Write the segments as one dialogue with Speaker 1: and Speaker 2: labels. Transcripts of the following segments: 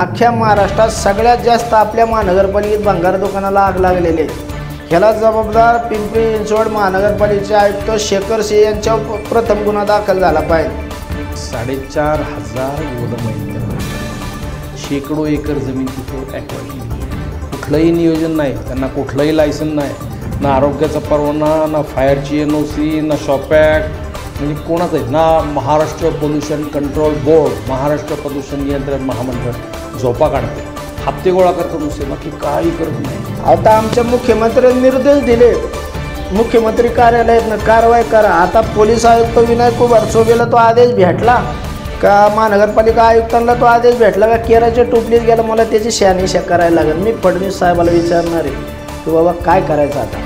Speaker 1: अख्ख्या महाराष्ट्रात सगळ्यात जास्त आपल्या महानगरपालिकेत भंगार दुकानाला आग लागलेली आहे. ह्याला जबाबदार पिंपरी चिंचवड महानगरपालिकेचे आयुक्त शेखर सिंह यांच्यावर प्रथम गुन्हा दाखल झाला पाहिजे.
Speaker 2: 4,500 गोदाम शेकडो एकर जमीन तिथं ॲक्वायरी, कुठलंही नियोजन नाही, त्यांना कुठलंही लायसन नाही, ना आरोग्याचा परवाना, ना फायरची NOC, ना शॉपॅक, म्हणजे कोणाचं आहे ना. Maharashtra pollution control board, Maharashtra प्रदूषण नियंत्रण महामंडळ झोपा काढते, हप्ते गोळा करतो नुसते, बाकी काही करत नाही.
Speaker 1: आता आमच्या मुख्यमंत्र्यांनी निर्देश दिले, मुख्यमंत्री कार्यालयातनं कारवाई करा. आता पोलीस आयुक्त विनय कुमार चौबेला तो आदेश भेटला का, महानगरपालिका आयुक्तांना तो आदेश भेटला का, केराच्या टोपलीत गेला. मला त्याची शहानिशा करायला लागेल. मी फडणवीस साहेबाला विचारणार आहे की बाबा काय करायचं आता.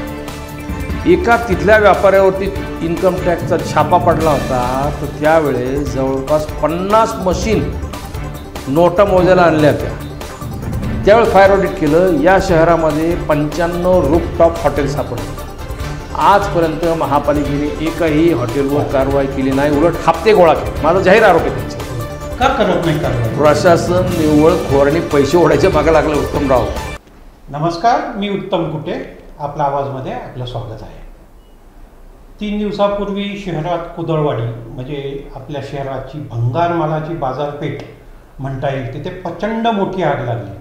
Speaker 2: एका तिथल्या व्यापाऱ्यावरती इन्कम टॅक्सचा छापा पडला होता, तर त्यावेळेस जवळपास 50 मशीन नोटा मोजायला आणल्या होत्या. त्यावेळेस फायर ऑडिट केलं. या शहरामध्ये 95 रूफटॉप हॉटेल सापडले. आजपर्यंत महापालिकेने एकही हॉटेलवर कारवाई केली नाही, उलट हप्ते गोळा केले. माझा जाहीर आरोप आहे त्यांचा.
Speaker 3: का करत नाही कारवाई?
Speaker 2: प्रशासन निव्वळ खोराने पैसे ओढायच्या मागे लागलं. उत्तमराव
Speaker 3: नमस्कार, मी उत्तम कुटे, आपला आवाजमध्ये आपलं स्वागत आहे. 3 दिवसापूर्वी शहरात कुदळवाडी म्हणजे आपल्या शहराची भंगार मालाची बाजारपेठ म्हणता येईल, तिथे प्रचंड मोठी आग लागली.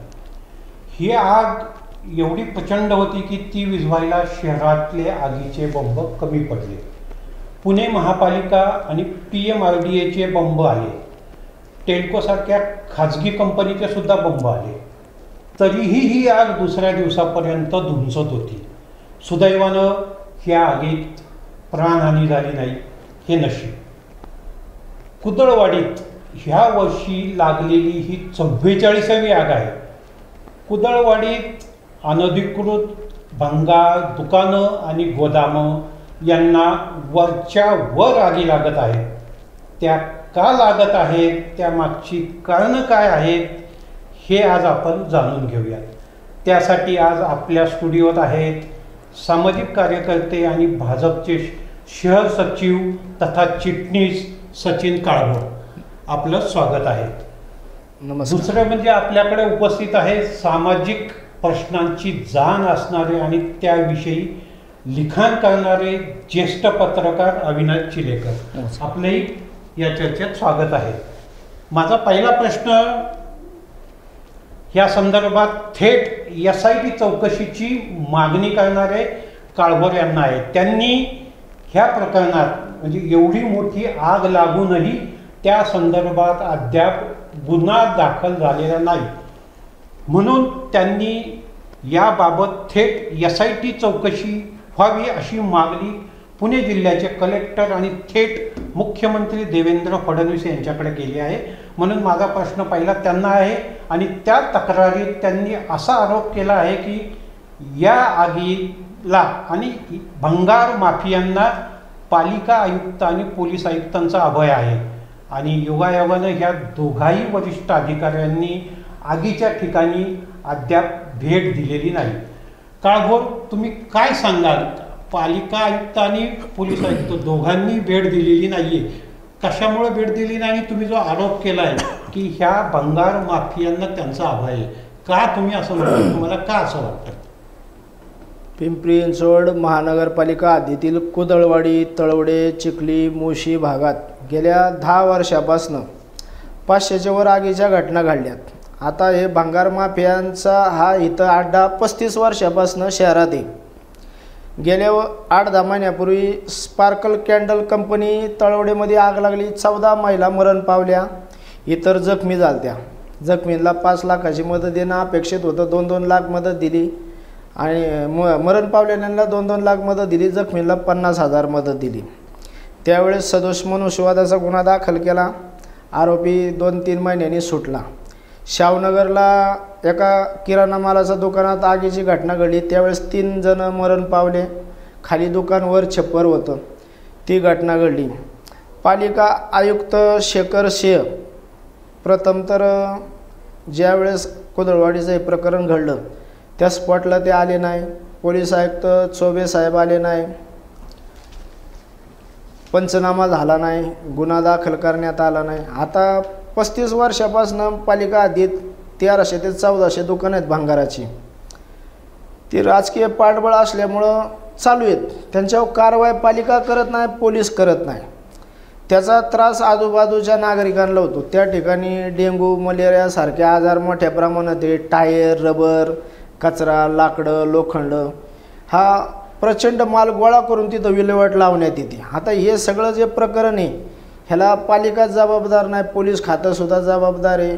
Speaker 3: ही आग एवढी प्रचंड होती की ती विझवायला शहरातले आगीचे बंब कमी पडले. पुणे महापालिका आणि PMRDAचे बंब आले, टेल्कोसारख्या खाजगी कंपनीचे सुद्धा बंब आले. तरीही ही आग दुसऱ्या दिवसापर्यंत धुमसत होती. सुदैवानं ह्या आगीत प्राणहानी झाली नाही, हे नशीब. कुदळवाडीत ह्या वर्षी लागलेली ही 44वी आग आहे. कुदळवाडीत अनधिकृत भंगार दुकानं आणि गोदामं यांना वरच्या वर आगी लागत आहेत. त्या का लागत आहेत, त्यामागची कारणं काय आहेत, हे आज आपण जाणून घेऊयात. त्यासाठी आज आपल्या स्टुडिओत आहेत सामाजिक कार्यकर्ते आणि भाजपचे शहर सचिव तथा चिटणीस सचिन काळभोर. आपलं स्वागत आहे.
Speaker 1: नमस्कार.
Speaker 3: दुसरं म्हणजे आपल्याकडे उपस्थित आहे सामाजिक प्रश्नांची जाण असणारे आणि त्याविषयी लिखाण करणारे ज्येष्ठ पत्रकार अविनाश चिलेकर. आपलंही या चर्चेत स्वागत आहे. माझा पहिला प्रश्न या संदर्भात थेट SIT चौकशीची मागणी करणारे काळभोर यांना आहे. त्यांनी ह्या प्रकरणात म्हणजे एवढी मोठी आग लागूनही त्या संदर्भात अद्याप गुन्हा दाखल झालेला नाही, म्हणून त्यांनी याबाबत थेट SIT चौकशी व्हावी अशी मागणी पुणे जिल्ह्याचे कलेक्टर आणि थेट मुख्यमंत्री देवेंद्र फडणवीस यांच्याकडे केली आहे. म्हणून माझा प्रश्न पहिला त्यांना आहे आणि त्या तक्रारीत त्यांनी असा आरोप केला आहे की या आगीला आणि भंगार माफियांना पालिका आयुक्त आणि पोलीस आयुक्तांचा अभय आहे आणि योगायोगानं ह्या दोघाही वरिष्ठ अधिकाऱ्यांनी आगीच्या ठिकाणी अद्याप भेट दिलेली नाही. काळभोर, तुम्ही काय सांगाल? पालिका आयुक्त आणि पोलीस आयुक्त दोघांनी भेट दिलेली नाहीये, कशामुळे भेट दिली नाही? तुम्ही जो आरोप केला आहे की ह्या भंगार माफियांना त्यांचा अभय आहे, का तुम्ही असं म्हणता? तुम्हाला का असं वाटतं?
Speaker 1: पिंपरी चिंचवड महानगरपालिका हद्दीतील कुदळवाडी, तळवडे, चिखली, मोशी भागात गेल्या 10 वर्षापासून 500च्या वर आगीच्या घटना घडल्यात. आता हे भंगार माफियांचा हा इथं अड्डा 35 वर्षापासून शहरात आहे. गेल्या 8-10 महिन्यापूर्वी स्पार्कल कॅन्डल कंपनी तळवडेमध्ये आग लागली. 14 महिला मरण पावल्या, इतर जखमी झाल्या. जखमींना 5 लाखाची मदत देणं अपेक्षित होतं, 2-2 लाख मदत दिली आणि मरण पावलेल्यांना 2-2 लाख मदत दिली, जखमींना 50,000 मदत दिली. त्यावेळेस सदोष मनुष्यवधाचा गुन्हा दाखल केला. आरोपी 2-3 महिन्यांनी सुटला. शावनगरला एका किराणा मालाच्या दुकानात आगीची घटना घडली. त्यावेळेस 3 जण मरण पावले. खाली दुकानवर छप्पर होतं, ती घटना घडली. पालिका आयुक्त शेखर सिंह प्रथम तर ज्यावेळेस कुदळवाडीचं हे प्रकरण घडलं त्या स्पॉटला ते आले नाही. पोलीस आयुक्त चौबे साहेब आले नाही. पंचनामा झाला नाही, गुन्हा दाखल करण्यात आला नाही. आता 35 वर्षापासून पालिका हद्दीत 1300 ते 1400 दुकानं आहेत भंगाराची. ती राजकीय पाठबळ असल्यामुळं चालू आहेत. त्यांच्यावर कारवाई पालिका करत नाही, पोलीस करत नाही. त्याचा त्रास आजूबाजूच्या नागरिकांना होतो. त्या ठिकाणी डेंग्यू मलेरियासारखे आजार मोठ्या प्रमाणात आहे. टायर, रबर, कचरा, लाकडं, लोखंड हा प्रचंड माल गोळा करून तिथं विल्हेवाट लावण्यात येते. आता हे सगळं जे प्रकरण आहे ह्याला पालिका जबाबदार नाही, पोलीस खातंसुद्धा जबाबदार आहे.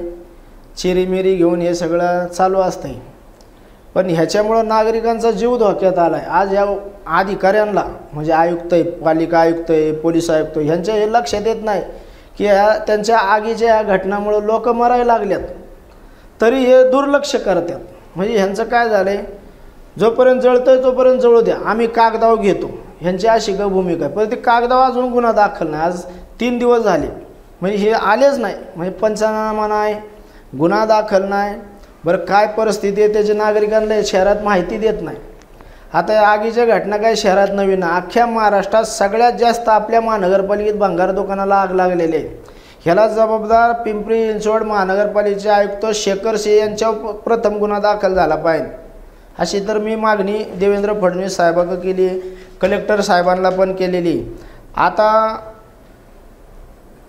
Speaker 1: चिरीमिरी घेऊन हे सगळं चालू असतं. पण ह्याच्यामुळं नागरिकांचा जीव धोक्यात आला आहे. आज ह्या अधिकाऱ्यांना म्हणजे आयुक्त आहे, पालिका आयुक्त आहे, पोलीस आयुक्त ह्यांच्या हे लक्षात येत नाही की ह्या त्यांच्या आगीच्या ह्या घटनामुळं लोक मरायला लागल्यात, तरी हे दुर्लक्ष करतात. म्हणजे ह्यांचं काय झालं आहे, जोपर्यंत जळतं आहे तोपर्यंत जळू द्या, आम्ही कागदाव घेतो, ह्यांची अशी का भूमिका आहे. पण ते कागदाव अजून गुन्हा दाखल नाही. आज 3 दिवस झाले म्हणजे हे आलेच नाही. म्हणजे पंचनामा नाही, गुन्हा दाखल नाही. बरं काय परिस्थिती आहे त्याची नागरिकांना शहरात माहिती देत नाही. आता या आगीच्या घटना काय शहरात नवीन, अख्ख्या महाराष्ट्रात सगळ्यात जास्त आपल्या महानगरपालिकेत भंगार दुकानाला आग लागलेली आहे. ह्याला जबाबदार पिंपरी चिंचवड महानगरपालिकेचे आयुक्त शेखर सिंह यांच्यावर प्रथम गुन्हा दाखल झाला पाहिजे, अशी तर मी मागणी देवेंद्र फडणवीस साहेबांना केली, कलेक्टर साहेबांना पण केलेली. आता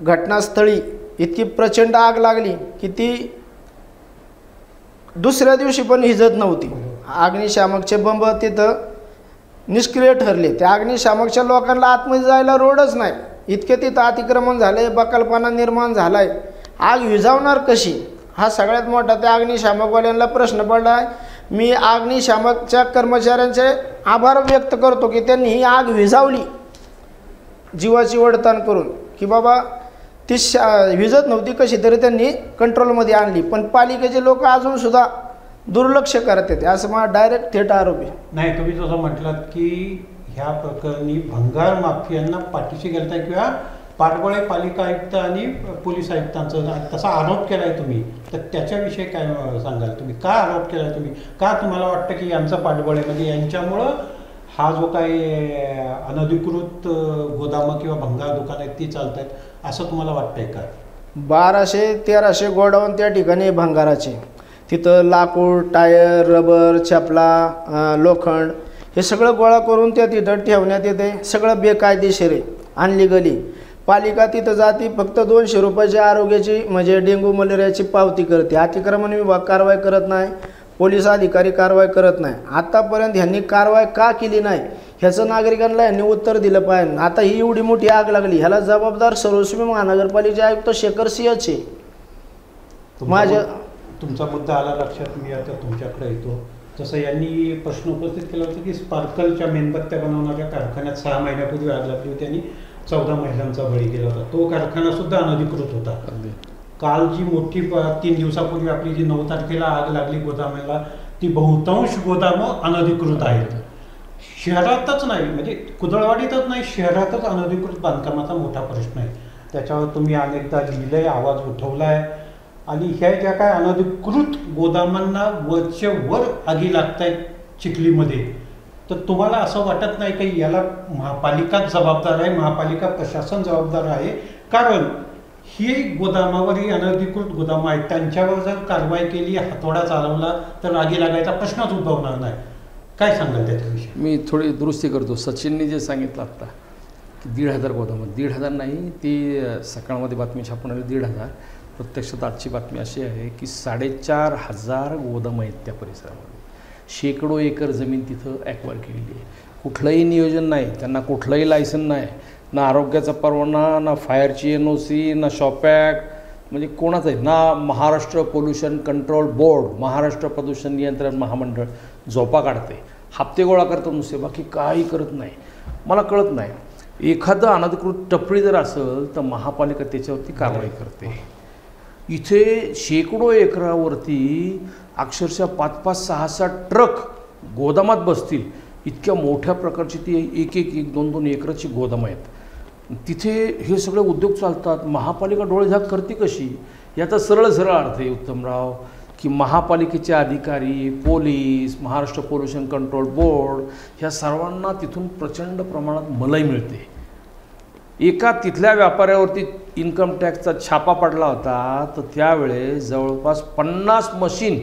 Speaker 1: घटनास्थळी इतकी प्रचंड आग लागली की ती दुसऱ्या दिवशी पण हिजत नव्हती. अग्निशामकचे बंब तिथं निष्क्रिय ठरले. त्या अग्निशामकच्या लोकांना आतमध्ये जायला रोडच नाही, इतके तिथं अतिक्रमण झाले, बकालपणा निर्माण झाला आहे. आग विझावणार कशी हा सगळ्यात मोठा त्या अग्निशामकवाल्यांना प्रश्न पडला आहे. मी अग्निशामकच्या कर्मचाऱ्यांचे आभार व्यक्त करतो की त्यांनी ही आग विझावली, जीवाची वडताण करून, की बाबा ती विझत नव्हती कशी तरी त्यांनी कंट्रोलमध्ये आणली. पण पालिकेचे लोक अजूनसुद्धा दुर्लक्ष करत येते, असं मला डायरेक्ट थेट आरोप आहे.
Speaker 3: नाही, तुम्ही जसं म्हटलात की ह्या प्रकरणी भंगार माफियांना पाठीशी घालताय किंवा पाठबळे पालिका आयुक्त आणि पोलीस आयुक्तांचा तसा आरोप केला आहे तुम्ही, तर त्याच्याविषयी काय सांगाल तुम्ही? का आरोप केला तुम्ही? का तुम्हाला वाटतं की यांचं पाठबळ आहे, म्हणजे यांच्यामुळं हा जो काही अनधिकृत गोदामं किंवा भंगार दुकानं आहेत ती चालत आहेत असं तुम्हाला वाटतंय का?
Speaker 1: 1200-1300 गोडाऊन त्या ठिकाणी भंगाराचे, तिथं लाकूड, टायर, रबर, चपला, लोखंड हे सगळं गोळा करून त्या तिथं ठेवण्यात येते. सगळं बेकायदेशीर आहे, अनलिगली. पालिका तिथं जाती, फक्त 200 रुपयाची आरोग्याची म्हणजे डेंग्यू मलेरियाची पावती करते. अतिक्रमण विभाग कारवाई करत नाही, पोलीस अधिकारी कारवाई करत नाही. आत्तापर्यंत ह्यांनी कारवाई का केली नाही ह्याचं नागरिकांना यांनी उत्तर दिलं पाहिजे. आता ही एवढी मोठी आग लागली, ह्याला जबाबदार सर्वस्वी महानगरपालिकेचे आयुक्त शेखर सिंहचे.
Speaker 3: तुमचा मुद्दा आला लक्षात, मी आता तुमच्याकडे येतो. जसं यांनी प्रश्न उपस्थित केला होता की स्पार्कलच्या मेणबत्त्या बनवणाऱ्या कारखान्यात 6 महिन्यापूर्वी आग लागली होती आणि 14 महिलांचा बळी गेला होता. तो कारखाना सुद्धा अनधिकृत होता. काल जी मोठी 3 दिवसापूर्वी आपली जी 9 तारखेला आग लागली गोदामाला, ती बहुतांश गोदामं अनधिकृत आहेत. शहरातच नाही, म्हणजे कुदळवाडीतच नाही, शहरातच अनधिकृत बांधकामाचा मोठा प्रश्न आहे. त्याच्यावर तुम्ही अनेकदा लिहिलंय, आवाज उठवलाय. आणि ह्या ज्या काय अनधिकृत गोदामांना वरच्या वर आगी लागत आहेत चिखलीमध्ये, तर तुम्हाला असं वाटत नाही की याला महापालिकाच जबाबदार आहे, महापालिका प्रशासन जबाबदार आहे? कारण ही गोदामावर ही अनधिकृत गोदामं आहेत, त्यांच्यावर जर कारवाई केली, हातोडा चालवला तर आगी लागायचा प्रश्नच उद्भवणार नाही. काय सांगाल त्याच्याविषयी?
Speaker 2: मी थोडी दुरुस्ती करतो. सचिनने जे सांगितलं आत्ता की 1,500 गोदामं, 1,500 नाही, ती सकाळमध्ये बातमी छापून आली 1,500. प्रत्यक्षात आजची बातमी अशी आहे की 4,500 गोदामं आहेत त्या परिसरामध्ये. शेकडो एकर जमीन तिथं ॲक्वायर केलेली आहे. कुठलंही नियोजन नाही, त्यांना कुठलंही लायसन नाही, ना आरोग्याचा परवाना, ना फायरची NOC, ना शॉपॅक, म्हणजे कोणाच आहे ना. Maharashtra pollution control board, Maharashtra प्रदूषण नियंत्रण महामंडळ झोपा काढते, हप्ते गोळा करतो नुसते, बाकी काही करत नाही. मला कळत नाही, एखादं अनधिकृत टपरी जर असेल तर महापालिका त्याच्यावरती कारवाई करते. इथे शेकडो एकरावरती अक्षरशः 5-5, 6-6 ट्रक गोदामात बसतील, इतक्या मोठ्या प्रकारची ती 1-1, 2-2 एकराची गोदामं आहेत. तिथे हे सगळे उद्योग चालतात. महापालिका डोळेझाक करते कशी? याचा सरळ अर्थ आहे उत्तमराव, की महापालिकेचे अधिकारी, police, Maharashtra pollution control board ह्या सर्वांना तिथून प्रचंड प्रमाणात मलाई मिळते. एका तिथल्या व्यापाऱ्यावरती इन्कम टॅक्सचा छापा पडला होता, तर त्यावेळेस जवळपास 50 मशीन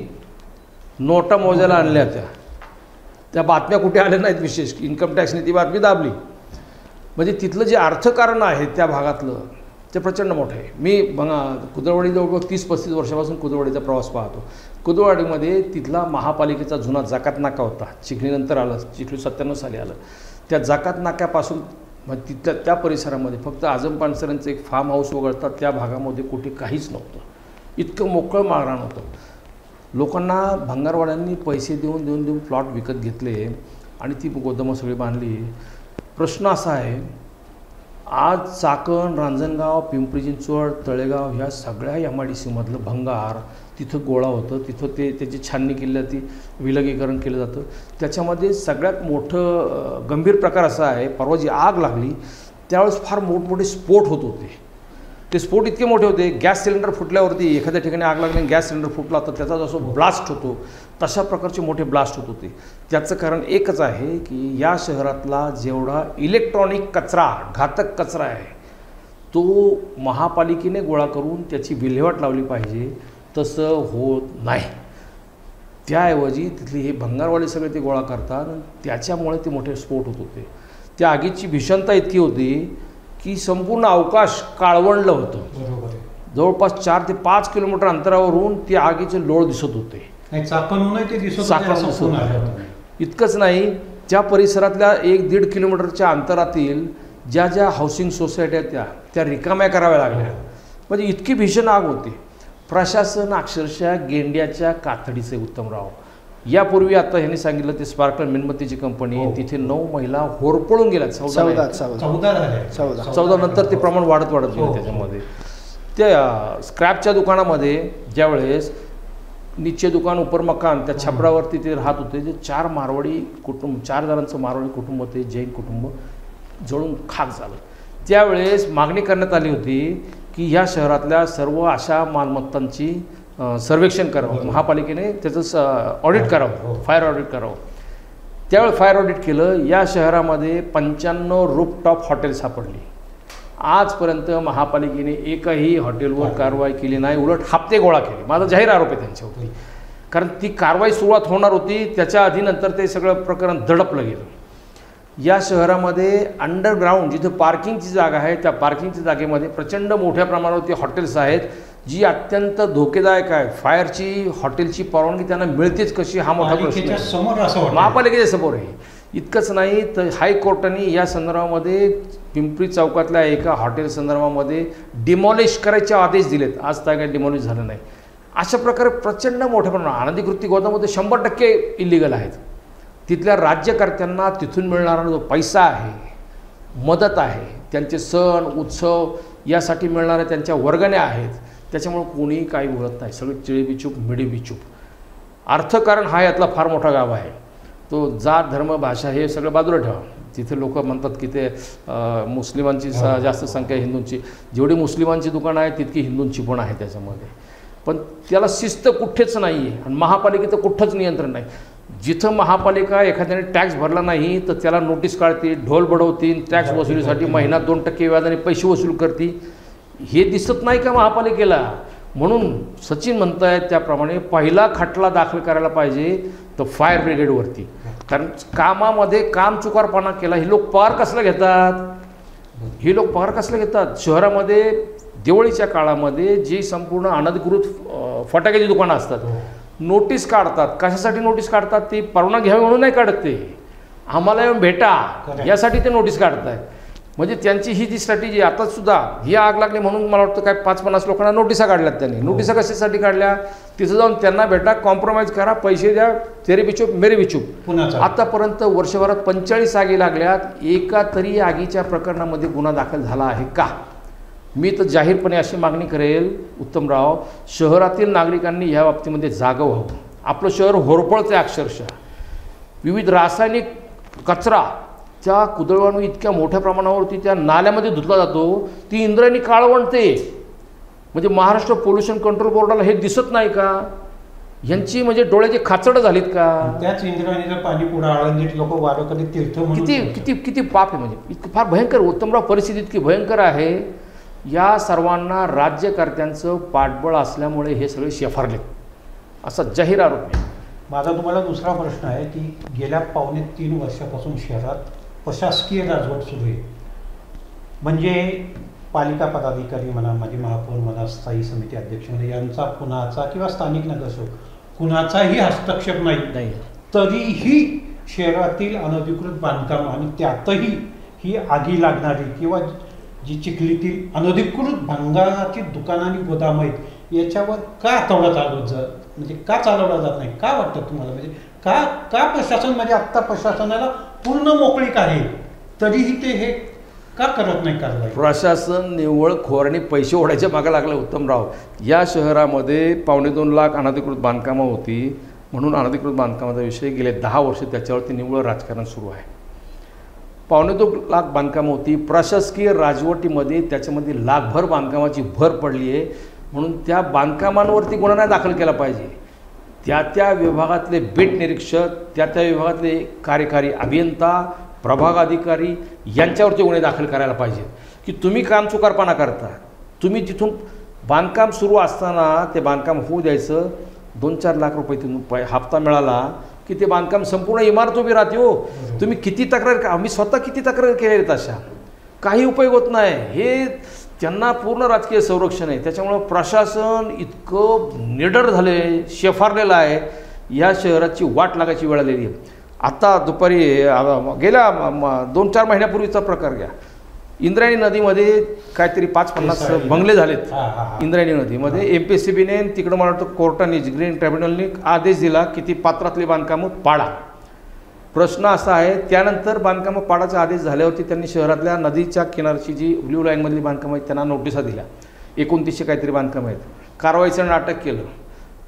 Speaker 2: नोटा मोजायला आणल्या होत्या. त्या बातम्या कुठे आल्या नाहीत, विशेष इन्कम टॅक्सने ती बातमी दाबली. म्हणजे तिथलं जे अर्थकारण आहे त्या भागातलं ते प्रचंड मोठं आहे. मी कुदळवाडी जवळपास 30-35 वर्षापासून कुदळवाडीचा प्रवास पाहतो. कुदळवाडीमध्ये तिथला महापालिकेचा जुना जाकात नाका होता, चिखलीनंतर आलं, चिखली 97 साली आलं. त्या जाकात नाक्यापासून तिथल्या त्या परिसरामध्ये फक्त आझम पानसरेंचं एक फार्म हाऊस वगळता त्या भागामध्ये कुठे काहीच नव्हतं. इतकं मोकळं माळरान होतं. लोकांना भंगारवाड्यांनी पैसे देऊन प्लॉट विकत घेतले आणि ती गोदामं सगळी बांधली. प्रश्न असा आहे, आज चाकण, रांजणगाव, पिंपरी चिंचवड, तळेगाव ह्या सगळ्या MIDC मधलं भंगार तिथं गोळा होतं. तिथं त्याची छाननी केली जाते, विलगीकरण केलं जातं. त्याच्यामध्ये सगळ्यात मोठं गंभीर प्रकार असा आहे, परवा जी आग लागली त्यावेळेस फार मोठमोठे स्फोट होत होते. ते स्फोट इतके मोठे होते, गॅस सिलेंडर फुटल्यावरती एखाद्या ठिकाणी आग लागली, गॅस सिलेंडर फुटला तर त्याचा जसं ब्लास्ट होतो तशा प्रकारचे मोठे ब्लास्ट होत होते. त्याचं कारण एकच आहे की या शहरातला जेवढा इलेक्ट्रॉनिक कचरा, घातक कचरा आहे, तो महापालिकेने गोळा करून त्याची विल्हेवाट लावली पाहिजे. तसं होत नाही. त्याऐवजी तिथली हे भंगारवाले सगळे ते गोळा करतात आणि त्याच्यामुळे ते मोठे स्फोट होत होते. त्या आगीची भीषणता इतकी होती की संपूर्ण अवकाश काळवंडलं होतं. जवळपास 4 ते 5 किलोमीटर अंतरावरून त्या आगीचे लोळ दिसत होते. इतकंच नाही, त्या परिसरातल्या 1-1.5 किलोमीटरच्या अंतरातील ज्या ज्या हाऊसिंग सोसायट्या त्या रिकाम्या कराव्या लागल्या. म्हणजे इतकी भीषण आग होती. प्रशासन अक्षरशः गेंड्याच्या कातडीचे. उत्तमराव, यापूर्वी आता ह्यांनी सांगितलं ते स्पार्कल मेणबत्तीची कंपनी, तिथे 9 महिला होरपळून गेल्या. 14 नंतर ते प्रमाण वाढत गेलं. त्याच्यामध्ये त्या स्क्रॅपच्या दुकानामध्ये ज्यावेळेस नीचे दुकान उपर मकान त्या छपरावरती ते राहत होते, जे 4 मारवाडी कुटुंब, 4 जणांचं मारवाडी कुटुंब ते जैन कुटुंब जळून खाक झालं. त्यावेळेस मागणी करण्यात आली होती की ह्या शहरातल्या सर्व अशा मालमत्तांची सर्वेक्षण करावं, महापालिकेने त्याचं ऑडिट करावं, फायर ऑडिट करावं. त्यावेळी फायर ऑडिट केलं. या शहरामध्ये 55 रूफटॉप हॉटेल सापडली. आजपर्यंत महापालिकेने एकही हॉटेलवर कारवाई केली नाही, उलट हप्ते गोळा केले. माझा जाहीर आरोप आहे त्यांच्यावरती. कारण ती कारवाई सुरुवात होणार होती, त्याच्या आधी नंतर ते सगळं प्रकरण दडपलं गेलं. या शहरामध्ये अंडरग्राऊंड जिथं पार्किंगची जागा आहे, त्या पार्किंगच्या जागेमध्ये प्रचंड मोठ्या प्रमाणावरती हॉटेल्स आहेत, जी अत्यंत धोकेदायक आहे. फायरची, हॉटेलची परवानगी त्यांना मिळतेच कशी, हा मोठा प्रश्न आहे. महापालिकेच्या समोर आहे. इतकंच नाही तर हायकोर्टाने या संदर्भामध्ये पिंपरी चौकातल्या एका हॉटेल संदर्भामध्ये डिमॉलिश करायचे आदेश दिलेत. आज काय काही डिमॉलिश झालं नाही. अशा प्रकारे प्रचंड मोठ्या प्रमाणात अनधिकृत गोदामध्ये 100% इलिगल आहेत. तिथल्या राज्यकर्त्यांना तिथून मिळणारा जो पैसा आहे, मदत आहे, त्यांचे सण उत्सव यासाठी मिळणाऱ्या त्यांच्या वर्गण्या आहेत, त्याच्यामुळे कोणीही काही बोलत नाही. सगळं चिळीबिचूप मिडीबिचूप. अर्थकारण हा यातला फार मोठा गाव आहे. तो जात धर्म भाषा हे सगळं बाजूला ठेवा. तिथे लोक म्हणतात की ते मुस्लिमांची जास्त संख्या, हिंदूंची. जेवढी मुस्लिमांची दुकानं आहेत तितकी हिंदूंची पण आहे त्याच्यामध्ये. पण त्याला शिस्त कुठेच नाही आहे आणि महापालिकेचं कुठंच नियंत्रण नाही. जिथं महापालिका एखाद्याने टॅक्स भरला नाही तर त्याला नोटीस काढते, ढोल बडवतील, टॅक्स वसुलीसाठी महिना 2% व्याजाने पैसे वसूल करते. हे दिसत नाही का महापालिकेला? म्हणून सचिन म्हणतायत त्याप्रमाणे पहिला खटला दाखल करायला पाहिजे तर फायर ब्रिगेडवरती. कारण कामामध्ये कामचुकारपणा केला. हे लोक पगार कसला घेतात? शहरामध्ये दिवाळीच्या काळामध्ये जी संपूर्ण अनधिकृत फटाक्याची दुकानं असतात, नोटीस काढतात. कशासाठी नोटीस काढतात? ती परवाना घ्यावी म्हणून नाही काढत, ते आम्हाला येऊन भेटा यासाठी ते नोटीस काढत आहेत. म्हणजे त्यांची ही जी स्ट्रॅटेजी आता सुद्धा ही आग लागली म्हणून मला वाटतं काय 5-50 लोकांना नोटिसा काढल्यात त्यांनी. नोटिसा कशासाठी काढल्या? तिथं जाऊन त्यांना भेटा, कॉम्प्रोमाइज करा, पैसे द्या, तेरे बिचूप मेरे बिचूप. आतापर्यंत वर्षभरात 45 आगी लागल्यात. एका तरी आगीच्या प्रकरणामध्ये गुन्हा दाखल झाला आहे का? मी तर जाहीरपणे अशी मागणी करेल, उत्तमराव, शहरातील नागरिकांनी ह्या बाबतीमध्ये जागं व्हावं. आपलं शहर होरपळचं आहे अक्षरशः. विविध रासायनिक कचरा त्या कुदळवाणू इतक्या मोठ्या प्रमाणावरती त्या नाल्यामध्ये धुतला जातो, ती इंद्रायणी काळवंडते. म्हणजे महाराष्ट्र पोल्युशन कंट्रोल बोर्डाला हे दिसत नाही का? यांची म्हणजे डोळ्याची खाचडं झालीत का?
Speaker 3: त्याच इंद्रायणीचं पाणी पुढे आळंदीत लोक वारकरी तीर्थ म्हणून
Speaker 2: किती किती किती पाप आहे म्हणजे इतकं फार भयंकर. उत्तमराव परिस्थिती इतकी भयंकर आहे. या सर्वांना राज्यकर्त्यांचं पाठबळ असल्यामुळे हे सगळे शेफारले असा जाहीर आरोप आहे.
Speaker 3: माझा तुम्हाला दुसरा प्रश्न आहे की गेल्या 2.5-3 वर्षापासून शहरात प्रशासकीय राजवट सुरू आहे. म्हणजे पालिका पदाधिकारी म्हणा, माजी महापौर म्हणा, स्थायी समिती अध्यक्ष म्हणा, यांचा कुणाचा किंवा स्थानिक नगरसेवक कुणाचाही हस्तक्षेप नाही. तरीही शहरातील अनधिकृत बांधकाम आणि त्यातही ही आगी लागणारी किंवा जी चिखलीतील अनधिकृत भंगाराची दुकानं आणि गोदाम आहेत याच्यावर का हातोडा म्हणजे का चालवला जात नाही? का वाटतं तुम्हाला? म्हणजे का प्रशासन म्हणजे आत्ता प्रशासनाला पूर्ण मोकळीक आहे तरीही ते हे का करत नाही कारवाई?
Speaker 2: प्रशासन निव्वळ खोराने पैसे ओढायच्या मागे लागलं. उत्तमराव, या शहरामध्ये 2.25 लाख अनधिकृत बांधकामं होती म्हणून अनधिकृत बांधकामाचा विषय गेले 10 वर्ष त्याच्यावरती निव्वळ राजकारण सुरू आहे. 2.25 लाख बांधकामं होती. प्रशासकीय राजवटीमध्ये त्याच्यामध्ये लाखभर बांधकामाची भर पडली आहे म्हणून त्या बांधकामांवरती गुन्हा नाही दाखल केला पाहिजे. त्या विभागातले बेट निरीक्षक, त्या विभागातले कार्यकारी अभियंता, प्रभाग अधिकारी यांच्यावरती गुन्हे दाखल करायला पाहिजेत की तुम्ही काम चुकारपणा करता. तुम्ही तिथून बांधकाम सुरू असताना ते बांधकाम होऊ द्यायचं. 2-4 लाख रुपये तिथून हप्ता मिळाला की ते बांधकाम संपूर्ण इमारत उभी राहते. हो, तुम्ही किती तक्रार, आम्ही स्वतः किती तक्रार केल्या तशा काही उपयोग होत नाही. हे त्यांना पूर्ण राजकीय संरक्षण आहे. त्याच्यामुळं प्रशासन इतकं निडर झाले, शेफारलेलं आहे. या शहराची वाट लागायची वेळ आलेली आहे. आत्ता दुपारी गेल्या 2-4 महिन्यापूर्वीचा प्रकार घ्या. इंद्रायणी नदीमध्ये काहीतरी 50-50 बंगले झालेत. इंद्रायणी नदीमध्ये MPSCBने तिकडं मला वाटतं कोर्टाने ग्रीन ट्रायब्युनलने आदेश दिला की ती पात्रातली बांधकामं पाडा. प्रश्न असा आहे, त्यानंतर बांधकामं पाडाचा आदेश झाल्यावरती त्यांनी शहरातल्या नदीच्या किनारची जी ब्ल्यू लाईनमधली बांधकामं आहेत त्यांना नोटिसा दिल्या. 2900 काहीतरी बांधकामं आहेत. कारवाईचं नाटक केलं.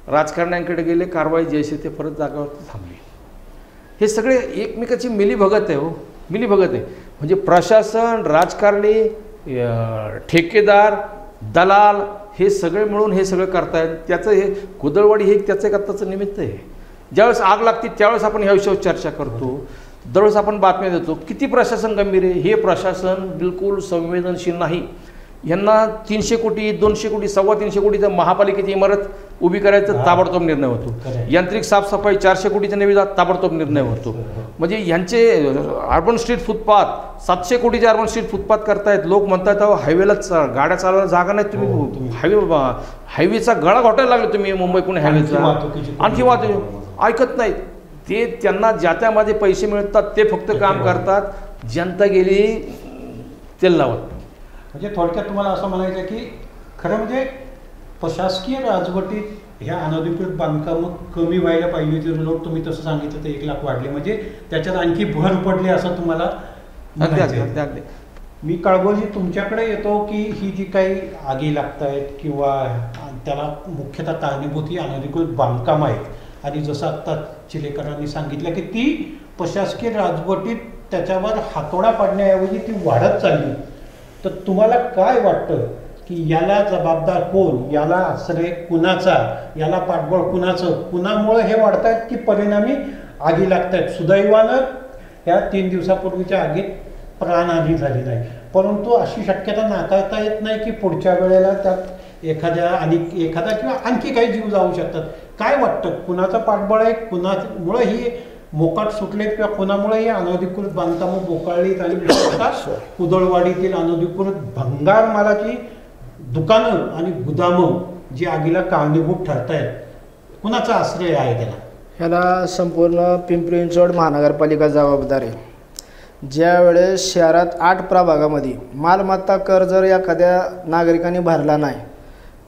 Speaker 2: राजकारण्यांकडे गेले, कारवाई जैसे ते परत जागावरती थांबली. हे सगळे एकमेकाची मिलीभगत आहे. हो, मिलीभगत आहे. म्हणजे प्रशासन, राजकारणी, ठेकेदार, दलाल हे सगळे मिळून हे सगळं करतायत. त्याचं हे कुदळवाडी हे त्याचं एक आत्ताचं निमित्त आहे. ज्यावेळेस आग लागते त्यावेळेस आपण ह्या विषयावर चर्चा करतो, दरवेळेस आपण बातम्या देतो. किती प्रशासन गंभीर आहे? हे प्रशासन बिलकुल संवेदनशील नाही. यांना 300 कोटी, 200 कोटी, 325 कोटीचं महापालिकेची इमारत उभी करायचं ताबडतोब निर्णय होतो. यांत्रिक साफसफाई 400 कोटीच्या निविदा ताबडतोब निर्णय होतो. म्हणजे यांचे अर्बन स्ट्रीट फुटपाथ 700 कोटीचे अर्बन स्ट्रीट फुटपाथ करतायत. लोक म्हणतात अहो हायवेलाच गाड्या चालवायला जागा नाही, तुम्ही हायवेचा गळा घोटायला लागले तुम्ही मुंबई पुणे हायवेचा. आणखी वाहतूक ऐकत नाहीत. ते त्यांना ज्या त्यामध्ये पैसे मिळतात ते फक्त काम करतात. जनता गेली तेल लावत.
Speaker 3: म्हणजे थोडक्यात तुम्हाला असं म्हणायचं की खरं म्हणजे प्रशासकीय राजवटीत ह्या अनधिकृत बांधकामं कमी व्हायला पाहिजे होती. लोक तुम्ही तसं सांगितलं तर 1 लाख वाढले म्हणजे त्याच्यात आणखी भर पडली असं तुम्हाला
Speaker 2: अगदी.
Speaker 3: मी काळगोजी तुमच्याकडे येतो की ही जी काही आगी लागत आहेत किंवा त्याला मुख्यतः कारणीभूत ही अनधिकृत बांधकाम आहेत आणि जसं आत्ता चिलेकरांनी सांगितलं की ती प्रशासकीय राजवटीत त्याच्यावर हातोडा पाडण्याऐवजी ती वाढत चालली. तर तुम्हाला काय वाटतं की याला जबाबदार कोण? याला आश्रय कुणाचा? याला पाठबळ कुणाचं? कुणामुळे हे वाढतायत की परिणामी आगी लागतायत? सुदैवानं या 3 दिवसापूर्वीच्या आगीत प्राणहानी झाली नाही, परंतु अशी शक्यता नाकारता येत नाही की पुढच्या वेळेला त्यात एखादा किंवा आणखी काही जीव जाऊ शकतात. काय वाटतं कुणाचं पाठबळ आहे? कुणामुळे ही मोकाट सुटलेत किंवा कोणामुळे ही अनधिकृत बांधकामं बोकाळलीत आणि कुदळवाडीतील अनधिकृत भंगार मालाची दुकानं आणि गुदामं जी आगीला कारणीभूत ठरतायत, कुणाचा आश्रय आहे त्याला?
Speaker 1: ह्याला संपूर्ण पिंपरी चिंचवड महानगरपालिका जबाबदार आहे. ज्या वेळेस शहरात 8 प्रभागामध्ये मालमत्ता कर जर एखाद्या नागरिकांनी भरला नाही,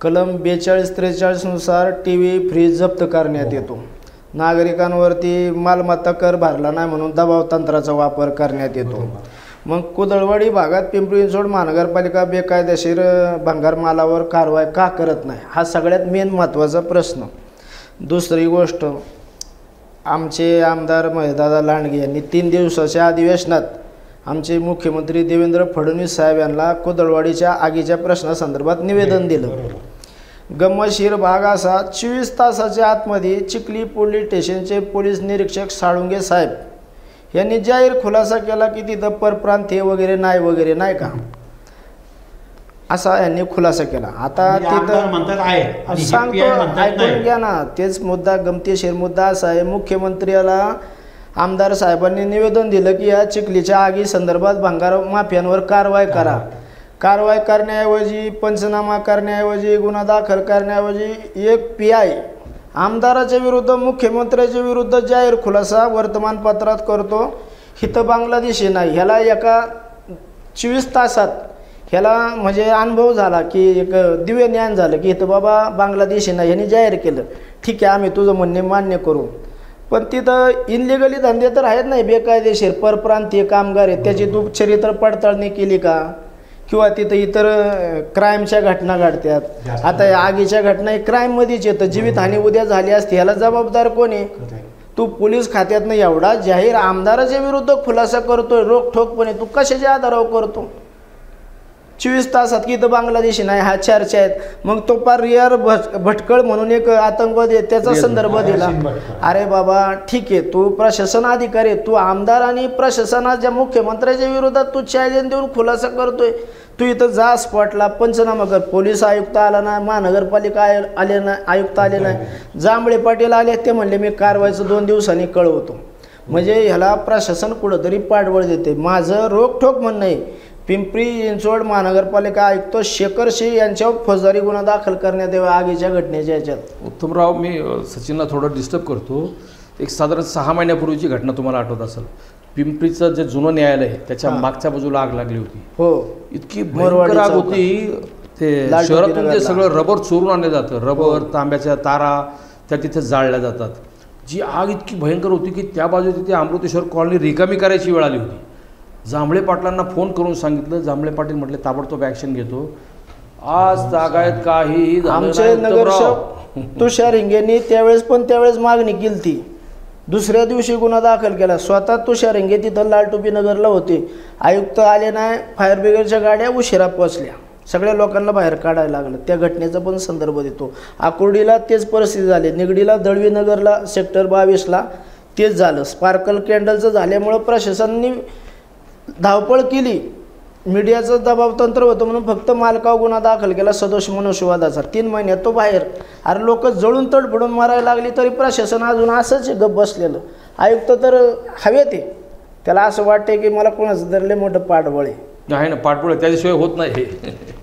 Speaker 1: कलम 42-43 नुसार TV, फ्रीज जप्त करण्यात येतो. नागरिकांवरती मालमत्ता कर भरला नाही म्हणून दबाव तंत्राचा वापर करण्यात येतो. मग कुदळवाडी भागात पिंपरी चिंचवड महानगरपालिका बेकायदेशीर भंगार मालावर कारवाई का करत नाही, हा सगळ्यात मेन महत्त्वाचा प्रश्न. दुसरी गोष्ट, आमचे आमदार महेशदादा लांडगे यांनी 3 दिवसाच्या अधिवेशनात आमचे मुख्यमंत्री देवेंद्र फडणवीस साहेब यांना कुदळवाडीच्या आगीच्या प्रश्नासंदर्भात निवेदन दिलं. गमशीर भाग असा 24 तासाच्या आतमध्ये चिखली पोलीस स्टेशनचे पोलीस निरीक्षक साळुंगे साहेब यांनी जाहीर खुलासा केला की तिथं परप्रांतीय वगैरे नाही का, असा यांनी खुलासा केला. आता तिथं सांगतो, ऐकून घ्या ना. तेच मुद्दा, गमतीशीर मुद्दा असा आहे, मुख्यमंत्र्याला आमदार साहेबांनी निवेदन दिलं की या चिखलीच्या आगी संदर्भात भंगार माफियांवर कारवाई करा. कारवाई करण्याऐवजी, पंचनामा करण्याऐवजी, गुन्हा दाखल करण्याऐवजी एक PI आमदाराच्या विरुद्ध, मुख्यमंत्र्याच्या विरुद्ध जाहीर खुलासा वर्तमानपत्रात करतो. हिथं बांगलादेशी नाही. ह्याला एका 24 तासात ह्याला म्हणजे अनुभव झाला की एक दिव्य ज्ञान झालं की इथं बाबा बांगलादेशी नाही, ह्यांनी जाहीर केलं. ठीक आहे, आम्ही तुझं म्हणणे मान्य करू. पण तिथं इनलिगली धंदे तर आहेत नाही, बेकायदेशीर परप्रांतीय कामगार आहेत, त्याची तू चरित्र पडताळणी केली का? किंवा तिथं इतर क्राईमच्या घटना घडतात. आता या आगीच्या घटना क्राईममध्येच येतं. जीवितहानी उद्या झाली असती, ह्याला जबाबदार कोण आहे? तू पोलीस खात्यातनं एवढा जाहीर आमदाराच्या विरुद्ध खुलासा करतोय रोखठोकपणे, तू कशाच्या आधारावर करतो? 24 तासात की इथं बांगलादेशी नाही, हा चर्चा आहेत. मग तो पार रियार भटकळ म्हणून एक आतंकवादी आहे, त्याचा संदर्भ दिला. अरे बाबा ठीक आहे, तू प्रशासन अधिकारी, तू आमदार आणि प्रशासनाच्या मुख्यमंत्र्याच्या विरोधात तू चॅलेंज देऊन खुलासा करतोय. तू इथं जा स्पॉटला, पंचनामा कर. पोलीस आयुक्त आला नाही, महानगरपालिका आले नाही, आयुक्त आले नाही, जांभळे पाटील आले, ते म्हणले मी कारवाईचं 2 दिवसांनी कळवतो. म्हणजे ह्याला प्रशासन कुठंतरी पाठबळ देते. माझं रोखठोक म्हणणं आहे, पिंपरी चिंचवड महानगरपालिका आयुक्त शेखर सिंह यांच्यावर फौजदारी गुन्हा दाखल करण्यात यावा आगीच्या घटनेच्या याच्यात.
Speaker 2: उत्तमराव, मी सचिनला थोडं डिस्टर्ब करतो. एक साधारण 6 महिन्यापूर्वीची घटना तुम्हाला आठवत असेल. पिंपरीचं जे जुनं न्यायालय आहे त्याच्या मागच्या बाजूला आग लागली होती.
Speaker 1: हो,
Speaker 2: इतकी भयंकर आग होती. ते शहरातून ते सगळं रबर चोरून आणलं जातं, रबर, तांब्याच्या तारा त्या तिथे जाळल्या जातात. जी आग इतकी भयंकर होती की त्या बाजू तिथे अमृतेश्वर कॉलनी रिकामी करायची वेळ आली होती. जांभळे पाटलांना फोन करून सांगितलं. जांभळे पाटील म्हटले ताबडतोब ॲक्शन घेतो. आज तागायत काहीही
Speaker 1: आमचे नगरसेवक तुषार हिंगेंनी त्यावेळेस मागणी केली ती. दुसऱ्या दिवशी गुन्हा दाखल केला. स्वतः तुषार हिंगे तिथं लालटोपी नगरला होते. आयुक्त आले नाही, फायर ब्रिगेडच्या गाड्या उशिरा पोचल्या, सगळ्या लोकांना बाहेर काढायला लागलं. त्या घटनेचा पण संदर्भ देतो. आकुर्डीला तेच परिस्थिती झाली, निगडीला दळवीनगरला सेक्टर 22ला तेच झालं. स्पार्कल कॅन्डलचं झाल्यामुळं प्रशासनाने धावपळ केली. मीडियाचं दबाव तंत्र होतं म्हणून फक्त मालकावर गुन्हा दाखल केला सदोष मनुष्यवादाचा. 3 महिन्यात तो बाहेर. अरे लोक जळून तडफडून मारायला लागली तरी प्रशासन अजून असंच गप बसलेलं. आयुक्त तर हवेत आहे, त्याला असं वाटतंय की मला कोणाचं तरी लय मोठं पाठबळ
Speaker 2: आहे ना, पाठबळ त्याच्याशिवाय होत नाही.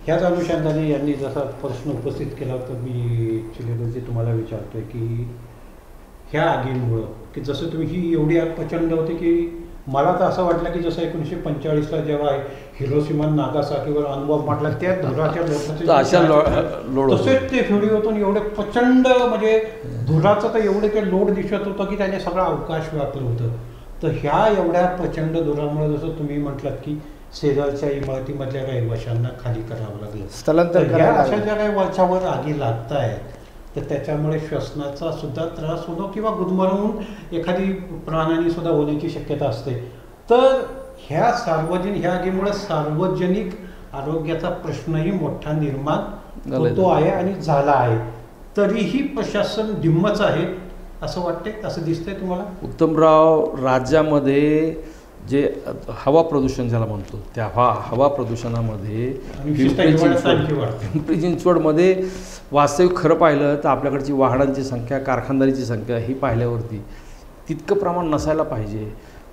Speaker 3: ह्याच अनुषंगाने यांनी जसा प्रश्न उपस्थित केला होता, मी चिलेबलजी तुम्हाला विचारतोय की ह्या आगीमुळं, की जसं तुम्ही ही एवढी आग प्रचंड होते की मला तर असं वाटलं की जसं 1945ला जेव्हा हिरोशिमा नागासाकीवर अनुभव म्हटला त्या धुराच्या तसेच ते व्हिडिओ होतो. एवढे प्रचंड म्हणजे धुराचं तर एवढे ते लोड दिसत होतं की त्याने सगळं अवकाश व्यापलं होतं. तर ह्या एवढ्या प्रचंड धुरामुळे जसं तुम्ही म्हटलात की शेजारच्या इमारतीमधल्या रहिवाशांना खाली करावं लागलं,
Speaker 1: स्थलांतर करायला.
Speaker 3: अशा ज्या काही वरच्यावर आगी लागत आहेत तर त्याच्यामुळे श्वसनाचा सुद्धा त्रास होतो किंवा गुदमरून एखादी प्राणानी सुद्धा होण्याची शक्यता असते. तर ह्या आगीमुळे सार्वजनिक आरोग्याचा प्रश्नही मोठा निर्माण होतो आहे आणि झाला आहे. तरीही प्रशासन धिम्मच आहे असं वाटतंय, असं दिसतंय तुम्हाला?
Speaker 2: उत्तमराव, राज्यामध्ये जे हवा प्रदूषण ज्याला म्हणतो त्या हवा प्रदूषणामध्ये पिंपरी चिंचवडमध्ये वास्तविक खरं पाहिलं तर आपल्याकडची वाहनांची संख्या, कारखानदारीची संख्या ही पाहिल्यावरती तितकं प्रमाण नसायला पाहिजे.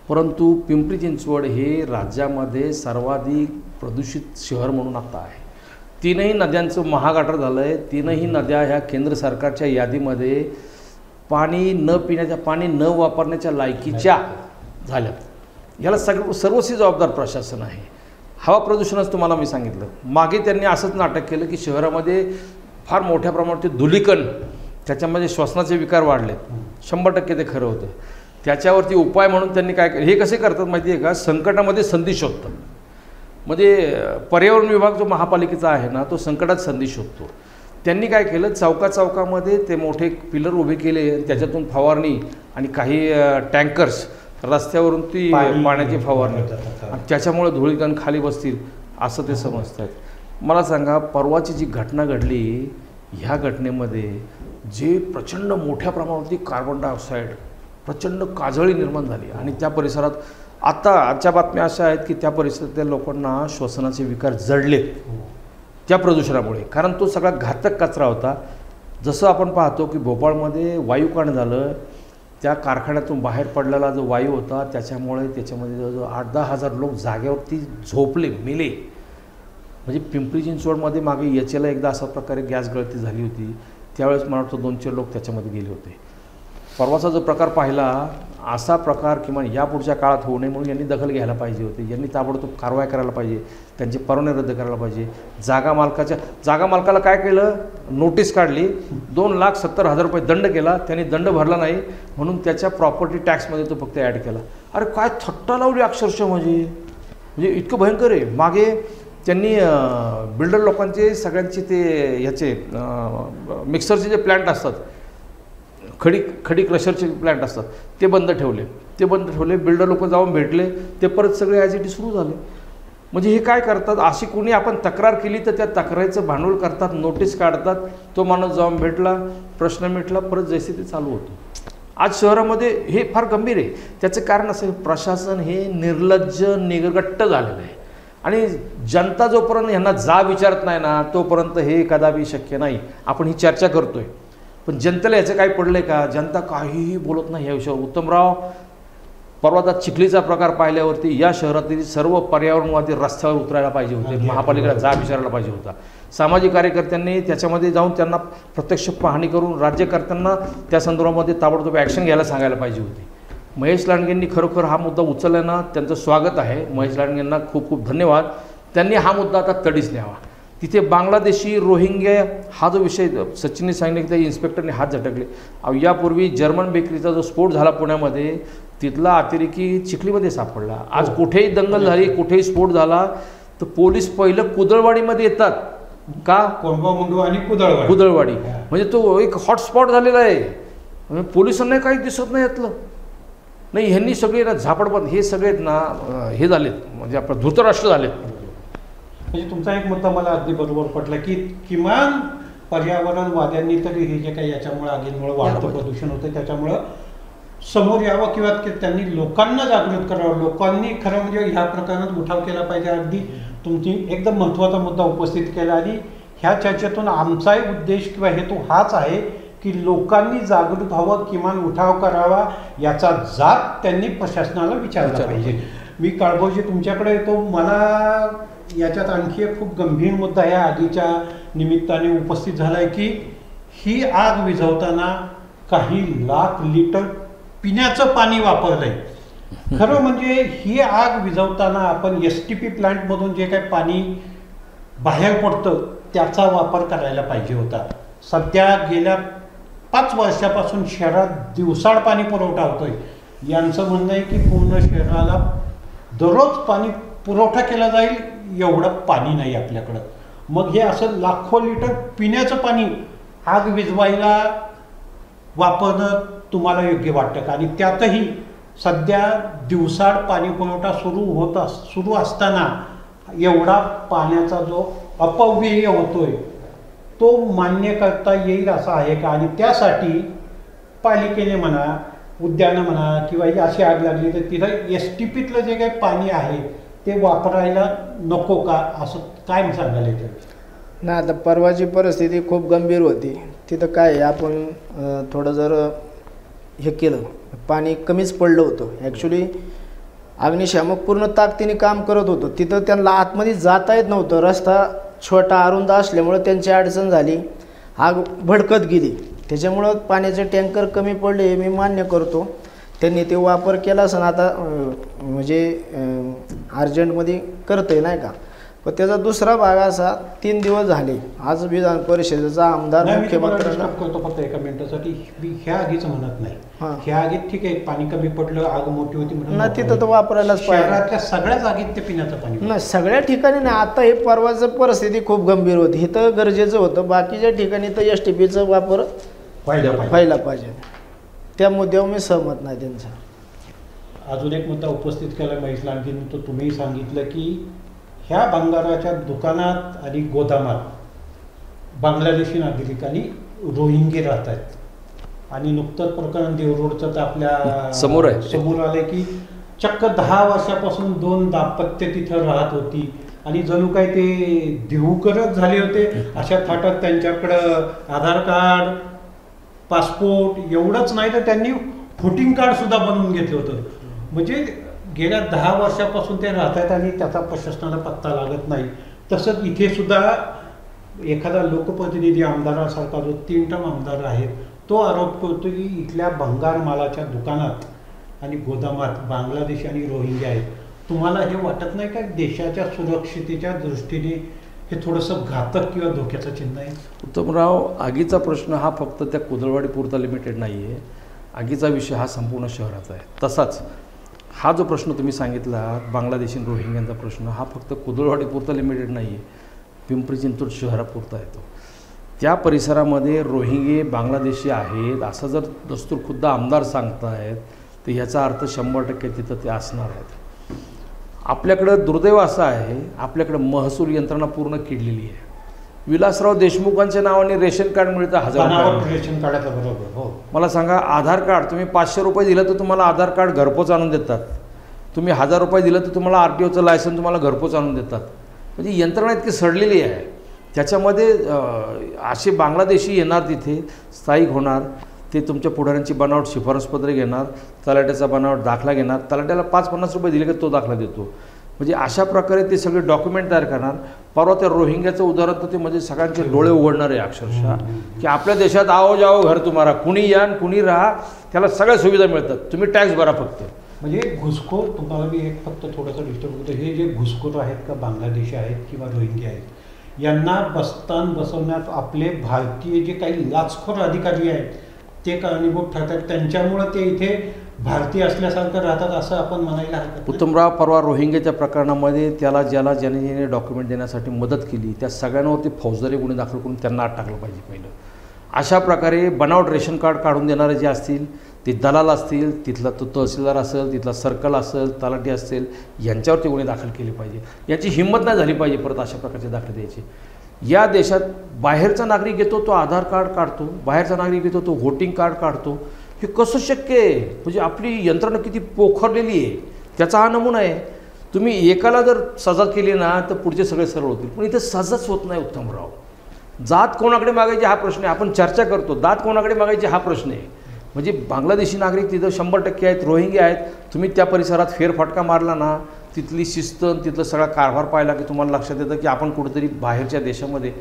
Speaker 2: परंतु पिंपरी चिंचवड हे राज्यामध्ये सर्वाधिक प्रदूषित शहर म्हणून आता आहे. 3ही नद्यांचं महागाटर झालं आहे. 3ही नद्या ह्या केंद्र सरकारच्या यादीमध्ये पाणी न पिण्याच्या, पाणी न वापरण्याच्या लायकीच्या झाल्यात. ह्याला सर्वस्वी जबाबदार प्रशासन आहे. हवा प्रदूषणाचं तुम्हाला मी सांगितलं. मागे त्यांनी असंच नाटक केलं की शहरामध्ये फार मोठ्या प्रमाणात धुलीकण, त्याच्यामध्ये श्वसनाचे विकार वाढलेत. 100% ते खरं होतं. त्याच्यावरती उपाय म्हणून त्यांनी काय केलं, हे कसे करतात माहिती आहे का, संकटामध्ये संधी शोधतात. म्हणजे पर्यावरण विभाग जो महापालिकेचा आहे ना, तो संकटात संधी शोधतो. त्यांनी काय केलं, चौकामध्ये ते मोठे पिलर उभे केले, त्याच्यातून फवारणी आणि काही टँकर्स रस्त्यावरून ती पाण्याची फवारणी, त्याच्यामुळे धुळीकण खाली बसतील असं ते समजतात. मला सांगा, परवाची जी घटना घडली ह्या घटनेमध्ये जे प्रचंड मोठ्या प्रमाणावरती कार्बन डायऑक्साईड प्रचंड काजळी निर्माण झाली आणि त्या परिसरात आजच्या बातम्या अशा आहेत की त्या परिसरातल्या लोकांना श्वसनाचे विकार जडलेत त्या प्रदूषणामुळे, कारण तो सगळा घातक कचरा होता. जसं आपण पाहतो की भोपाळमध्ये वायुकांड झालं, त्या कारखान्यातून बाहेर पडलेला जो वायू होता त्याच्यामुळे त्याच्यामध्ये जवळजवळ 8-10 हजार लोक जागेवरती झोपले, मेले. म्हणजे पिंपरी चिंचवडमध्ये मागे याचेला एकदा अशा प्रकारे गॅस गळती झाली होती, त्यावेळेस मला वाटतं 200 लोक त्याच्यामध्ये गेले होते. परवाचा जो प्रकार पाहिला, असा प्रकार किमान यापुढच्या काळात होऊ नये म्हणून यांनी दखल घ्यायला पाहिजे होती. यांनी ताबडतोब कारवाई करायला पाहिजे, त्यांचे परवाने रद्द करायला पाहिजे. जागा मालकाला काय केलं, नोटीस काढली, 2,70,000 रुपये दंड केला. त्यांनी दंड भरला नाही म्हणून त्याच्या प्रॉपर्टी टॅक्समध्ये तो फक्त ॲड केला. अरे काय थट्टा लावली अक्षरशः, म्हणजे इतकं भयंकर आहे. मागे त्यांनी बिल्डर लोकांचे सगळ्यांचे ते ह्याचे मिक्सरचे जे प्लॅन्ट असतात, खडी क्रशरचे प्लॅन्ट असतात, ते बंद ठेवले. बिल्डर लोक जाऊन भेटले, ते परत सगळे ॲज इट इज सुरू झाले. म्हणजे हे काय करतात, अशी कोणी आपण तक्रार केली तर त्या तक्रारीचं भांडवल करतात, नोटीस काढतात, तो माणूस जाऊन भेटला, प्रश्न मिटला, परत जैसे ते चालू होतं. आज शहरामध्ये हे फार गंभीर आहे. त्याचं कारण असं प्रशासन हे निर्लज्ज निगगट्ट झालेलं आहे आणि जनता जोपर्यंत यांना जा विचारत नाही ना तोपर्यंत हे कदापि शक्य नाही. आपण ही चर्चा करतोय पण जनतेला याचं काय पडलं आहे का, जनता काहीही बोलत नाही या विषयावर. उत्तमराव, परवा चिखलीचा प्रकार पाहिल्यावरती या शहरातील सर्व पर्यावरणवादी रस्त्यावर उतरायला पाहिजे होते, महापालिकेला जाब विचारायला पाहिजे होता. सामाजिक कार्यकर्त्यांनी त्याच्यामध्ये जाऊन त्यांना प्रत्यक्ष पाहणी करून राज्यकर्त्यांना त्या संदर्भामध्ये ताबडतोब ॲक्शन घ्यायला सांगायला पाहिजे होती. महेश लांडगेंनी खरोखर हा मुद्दा उचलला ना, त्यांचं स्वागत आहे. महेश लांडगेंना खूप खूप धन्यवाद. त्यांनी हा मुद्दा आता तडीस न्यावा. तिथे बांगलादेशी रोहिंग्या हा जो विषय सचिनने सांगितलं की त्या इन्स्पेक्टरने हात झटकले. यापूर्वी जर्मन बेकरीचा जो स्फोट झाला पुण्यामध्ये, तिथला अतिरेकी चिखलीमध्ये सापडला. आज कुठेही दंगल झाली, कुठेही स्फोट झाला तर पोलीस पहिलं कुदळवाडीमध्ये येतात. का?
Speaker 3: कोंबमुंडू आणि
Speaker 2: कुदळवाडी म्हणजे तो एक हॉटस्पॉट झालेला आहे. पोलिसांना काही दिसत नाही यातलं. नाही, ह्यांनी सगळे ना झापडपण हे सगळेत ना हे झालेत, म्हणजे आपण धृतराष्ट्र झालेत.
Speaker 3: म्हणजे तुमचा एक मुद्दा मला अगदी बरोबर पटला की किमान पर्यावरणवाद्यांनी तरी हे जे काही याच्यामुळे आगींमुळे वाढतं प्रदूषण होतं त्याच्यामुळं समोर यावं किंवा त्यांनी लोकांना जागृत करावं. लोकांनी खरं म्हणजे ह्या प्रकरणात उठाव केला पाहिजे. अगदी तुमची एकदम महत्त्वाचा मुद्दा उपस्थित केला आणि ह्या चर्चेतून आमचाही उद्देश किंवा हेतू हाच आहे की लोकांनी जागृत व्हावं, किमान उठाव करावा, याचा जाब त्यांनी प्रशासनाला विचारला पाहिजे. मी काळभोजी तुमच्याकडे येतो. मला याच्यात आणखी एक खूप गंभीर मुद्दा या आगीच्या निमित्ताने उपस्थित झाला आहे की ही आग विझवताना काही लाख लिटर पिण्याचं पाणी वापरलंय. खरं म्हणजे ही आग विझवताना आपण STP प्लांटमधून जे काही पाणी बाहेर पडतं त्याचा वापर करायला पाहिजे होता. सध्या गेल्या 5 वर्षापासून शहरात दिवसाड पाणी पुरवठा होतोय. यांचं म्हणणं आहे की पूर्ण शहराला दररोज पाणी पुरवठा केला जाईल एवढं पाणी नाही आपल्याकडं. मग हे असं लाखो लिटर पिण्याचं पाणी आग विझवायला वापरणं तुम्हाला योग्य वाटतं का? आणि त्यातही सध्या दिवसाड पाणी पुरवठा सुरू असताना एवढा पाण्याचा जो अपव्यय होतोय तो मान्य करता येईल असा आहे का? आणि त्यासाठी पालिकेने म्हणा, उद्यानं म्हणा किंवा ही अशी आग लागली तर तिथं STPतलं जे काही पाणी आहे ते वापरायला नको का, असं काय सांगायला येतं?
Speaker 1: ना आता परवाची परिस्थिती खूप गंभीर होती. तिथं काय आपण थोडं जर हे केलं, पाणी कमीच पडलं होतं. ॲक्च्युली अग्निशामक पूर्ण ताकदीने काम करत होतं. तिथं त्यांना आतमध्ये जाता येत नव्हतं. रस्ता छोटा अरुंद असल्यामुळं त्यांची अडचण झाली, आग भडकत गेली. त्याच्यामुळं पाण्याचे टँकर कमी पडले हे मी मान्य करतो. त्यांनी ते वापर केला असं आता म्हणजे अर्जंटमध्ये करतंय नाही का. पण त्याचा दुसरा भाग असा, 3 दिवस झाले आज विधान परिषदेचा आमदार मुख्यमंत्र्यांना
Speaker 3: करतो फक्त एका मिनिटासाठी. ह्या आगीचं म्हणत नाही, ह्या आगीत ठीक आहे पाणी कमी पडलं, आग मोठी होती
Speaker 1: ना, तिथं तर वापरायलाच पाहिजे.
Speaker 3: शहरातल्या सगळ्या जागेत ते पिण्याचं पाणी
Speaker 1: नाही, सगळ्या ठिकाणी नाही. आता हे परवाचं परिस्थिती खूप गंभीर होती, हे तर गरजेचं होतं. बाकीच्या ठिकाणी तर STPचा वापर व्हायला पाहिजे. त्या मुद्द्यावर मी सहमत नाही त्यांचा.
Speaker 3: अजून एक मुद्दा उपस्थित केला महेश लांडगेंनी, तो तुम्ही सांगितलं की ह्या भंगाराच्या दुकानात आणि गोदामात बांगलादेशी नागरिक आणि रोहिंगे राहत आहेत आणि नुकतंच प्रकरण देवरोडचं तर आपल्या
Speaker 2: समोर आहे.
Speaker 3: समोर आलंय की चक्क 10 वर्षापासून 2 दाम्पत्य तिथं राहत होती आणि जणू काय ते देवकरच झाले होते. अशा थाटात त्यांच्याकडं आधार कार्ड, पासपोर्ट एवढंच नाही तर त्यांनी व्होटिंग कार्ड सुद्धा बनवून घेतलं होतं. म्हणजे गेल्या 10 वर्षापासून ते राहत आहेत आणि त्याचा प्रशासनाला पत्ता लागत नाही. तसंच इथे सुद्धा एखादा लोकप्रतिनिधी आमदारासारखा जो 3 टर्म आमदार आहेत तो आरोप करतो की इथल्या भंगार मालाच्या दुकानात आणि गोदामात बांगलादेशी आणि रोहिंग्या आहेत. तुम्हाला हे वाटत नाही का देशाच्या सुरक्षितेच्या दृष्टीने हे थोडंसं घातक किंवा धोक्याचं चिन्ह आहे?
Speaker 2: उत्तमराव, आगीचा प्रश्न हा फक्त त्या कुदळवाडी पुरता लिमिटेड नाही आहे. आगीचा विषय हा संपूर्ण शहराचा आहे. तसाच हा जो प्रश्न तुम्ही सांगितला बांगलादेशी रोहिंग्यांचा प्रश्न हा फक्त कुदळवाडी पुरता लिमिटेड नाही आहे, पिंपरी चिंचवड शहरापुरता येतो. त्या परिसरामध्ये रोहिंगे बांगलादेशी आहेत असं जर दस्तूरखुद्द आमदार सांगतायत तर याचा अर्थ 100% तिथं ते असणार आहेत. आपल्याकडं दुर्दैव असं आहे, आपल्याकडं महसूल यंत्रणा पूर्ण किडलेली आहे. विलासराव देशमुखांच्या नावाने रेशन कार्ड मिळतं, 1000
Speaker 3: रेशन कार्डाचं बरोबर. हो,
Speaker 2: मला सांगा, आधार कार्ड तुम्ही 500 रुपये दिलं तर तुम्हाला आधार कार्ड घरपोच आणून देतात. तुम्ही 1000 रुपये दिलं तर तुम्हाला RTOचं लायसन तुम्हाला घरपोच आणून देतात. म्हणजे यंत्रणा इतकी सडलेली आहे. त्याच्यामध्ये असे बांगलादेशी येणार, तिथे स्थायिक होणार, ते तुमच्या पुढाऱ्यांची बनावट शिफारसपत्रे घेणार, तलाट्याचा बनावट दाखला घेणार, तलाट्याला 5-50 रुपये दिले की तो दाखला देतो. म्हणजे अशा प्रकारे ते सगळे डॉक्युमेंट तयार करणार. परवा त्या रोहिंग्याचं उदाहरण तर ते म्हणजे सगळ्यांचे डोळे उघडणार आहे अक्षरशः, की आपल्या देशात आओ जाओ घर तुम्हाला, कुणी या कुणी राहा, त्याला सगळ्या सुविधा मिळतात, तुम्ही टॅक्स भरा फक्त.
Speaker 3: म्हणजे घुसखोर, तुम्हाला मी एक फक्त थोडंसं डिस्टर्ब होतं, हे जे घुसखोर आहेत का बांगलादेशी आहेत किंवा रोहिंगे आहेत, यांना बस्तान बसवण्यात आपले भारतीय जे काही लाचखोर अधिकारी आहेत ते कारणीभूत ठरतात. त्यांच्यामुळं ते इथे भारतीय असल्यासारखं राहतात असं आपण म्हणायला हरकत नाही.
Speaker 2: उत्तमराव, परवा रोहिंग्याच्या प्रकरणामध्ये ज्याने डॉक्युमेंट देण्यासाठी मदत केली त्या सगळ्यांवरती फौजदारी गुन्हे दाखल करून त्यांना अटक टाकलं पाहिजे पहिलं. अशा प्रकारे बनावट रेशन कार्ड काढून देणारे जे असतील ते दलाल असतील, तिथला तो तहसीलदार असेल, तिथला सर्कल असेल, तलाठी असेल, यांच्यावरती गुन्हे दाखल केले पाहिजे. याची हिंमत नाही झाली पाहिजे परत अशा प्रकारचे दाखले द्यायचे. या देशात बाहेरचा नागरिक येतो तो आधार कार्ड काढतो, बाहेरचा नागरिक येतो तो व्होटिंग कार्ड काढतो. हे कसं शक्य आहे? म्हणजे आपली यंत्रणा किती पोखरलेली आहे त्याचा हा नमुना आहे. तुम्ही एकाला जर सजा केली ना तर पुढचे सगळे सरळ होतील, पण इथे सजाच होत नाही. उत्तमराव, जात कोणाकडे मागायची हा प्रश्न आहे. आपण चर्चा करतो, दात कोणाकडे मागायची हा प्रश्न आहे. म्हणजे बांगलादेशी नागरिक तिथं 100% आहेत, रोहिंगे आहेत. तुम्ही त्या परिसरात फेरफटका मारला ना, तिथली शिस्त, तिथलं सगळा कारभार पाहिला की तुम्हाला लक्षात येतं की आपण कुठेतरी बाहेरच्या देशामध्ये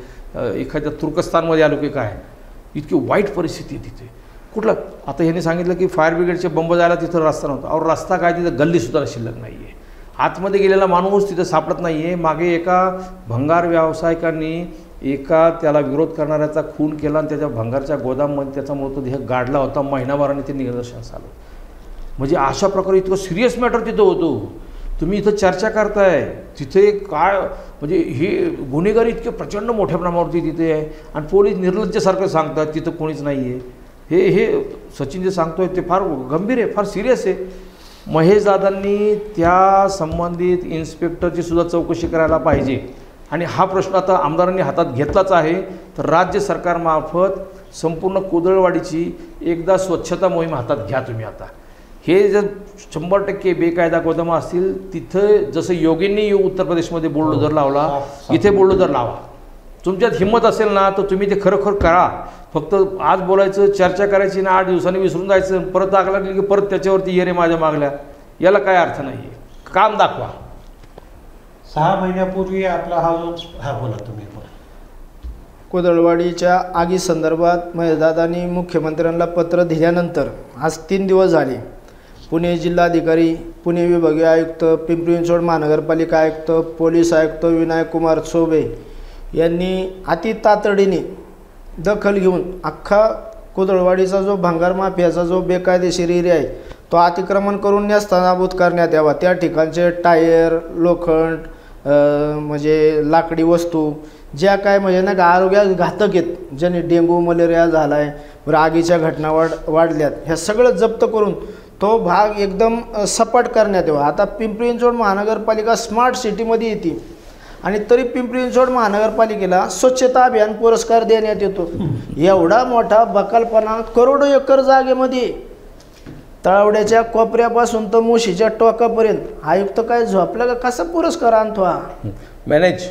Speaker 2: एखाद्या तुर्कस्तानमध्ये आलो की काय, इतकी वाईट परिस्थिती आहे तिथे. कुठलं आता ह्यांनी सांगितलं की फायर ब्रिगेडचे बंब जायला तिथं रस्ता नव्हता. और रस्ता काय, तिथं गल्लीसुद्धा शिल्लक नाही आहे. आतमध्ये गेलेला माणूस तिथं सापडत नाही आहे. मागे एका भंगार व्यावसायिकांनी एका त्याला विरोध करणाऱ्याचा खून केला आणि त्याच्या भंगारच्या गोदाममध्ये त्याचा मृतदेह गाडला होता. महिनाभराने ते निदर्शनास आलं. म्हणजे अशा प्रकारे इतकं सिरियस मॅटर तिथं होतो. तुम्ही इथं चर्चा करताय, तिथे काय म्हणजे हे गुन्हेगारी इतके प्रचंड मोठ्या प्रमाणावरती तिथे आहे आणि पोलीस निर्लज्जसारखं सांगतात तिथं कोणीच नाही आहे. हे सचिन जे सांगतोय ते फार गंभीर आहे, फार सिरियस आहे. महेश दादांनी त्या संबंधित इन्स्पेक्टरची सुद्धा चौकशी करायला पाहिजे. आणि हा प्रश्न आता आमदारांनी हातात घेतलाच आहे. तर राज्य सरकारमार्फत संपूर्ण कुदळवाडीची एकदा स्वच्छता मोहीम हातात घ्या तुम्ही. आता हे जर 100% बेकायदा गोदामं असतील, तिथं जसं योगींनी उत्तर प्रदेशमध्ये बुलडोझर लावला, इथे बुलडोझर लावा. तुमच्यात हिंमत असेल ना तर तुम्ही ते खरोखर करा. फक्त आज बोलायचं, चर्चा करायची ना, 8 दिवसांनी विसरून जायचं, परत आग लागली की परत त्याच्यावरती ये रे माझ्या मागल्या, याला काय अर्थ नाही आहे. काम दाखवा.
Speaker 3: 6 महिन्यापूर्वी आपला हा बोला तुम्ही.
Speaker 1: कुदळवाडीच्या आगीसंदर्भात महेशदादांनी मुख्यमंत्र्यांना पत्र दिल्यानंतर आज 3 दिवस झाले. पुणे जिल्हाधिकारी, पुणे विभागीय आयुक्त, पिंपरी चिंचवड महानगरपालिका आयुक्त, पोलीस आयुक्त विनायक कुमार चौबे यांनी अति तातडीने दखल घेऊन अख्खा कुदळवाडीचा जो भंगार माफियाचा जो बेकायदेशीर एरिया आहे तो अतिक्रमण करून नेस्तनाबूत करण्यात यावा. त्या ठिकाणचे टायर, लोखंड, म्हणजे लाकडी वस्तू ज्या काय म्हणजे ना आरोग्यास घातक आहेत, ज्याने डेंग्यू मलेरिया झाला आहे, बरं आगीच्या घटना वाढल्यात, ह्या सगळं जप्त करून तो भाग एकदम सपाट करण्यात यावा. आता पिंपरी चिंचवड महानगरपालिका स्मार्ट सिटीमध्ये येते आणि तरी पिंपरी चिंचवड महानगरपालिकेला स्वच्छता अभियान पुरस्कार देण्यात येतो. एवढा मोठा बकालपणा, करोडो एकर जागेमध्ये, तळवड्याच्या कोपऱ्यापासून तर मुशीच्या टोकापर्यंत आयुक्त काय झोपला का? कसा पुरस्कार आणतो हा?
Speaker 2: मॅनेज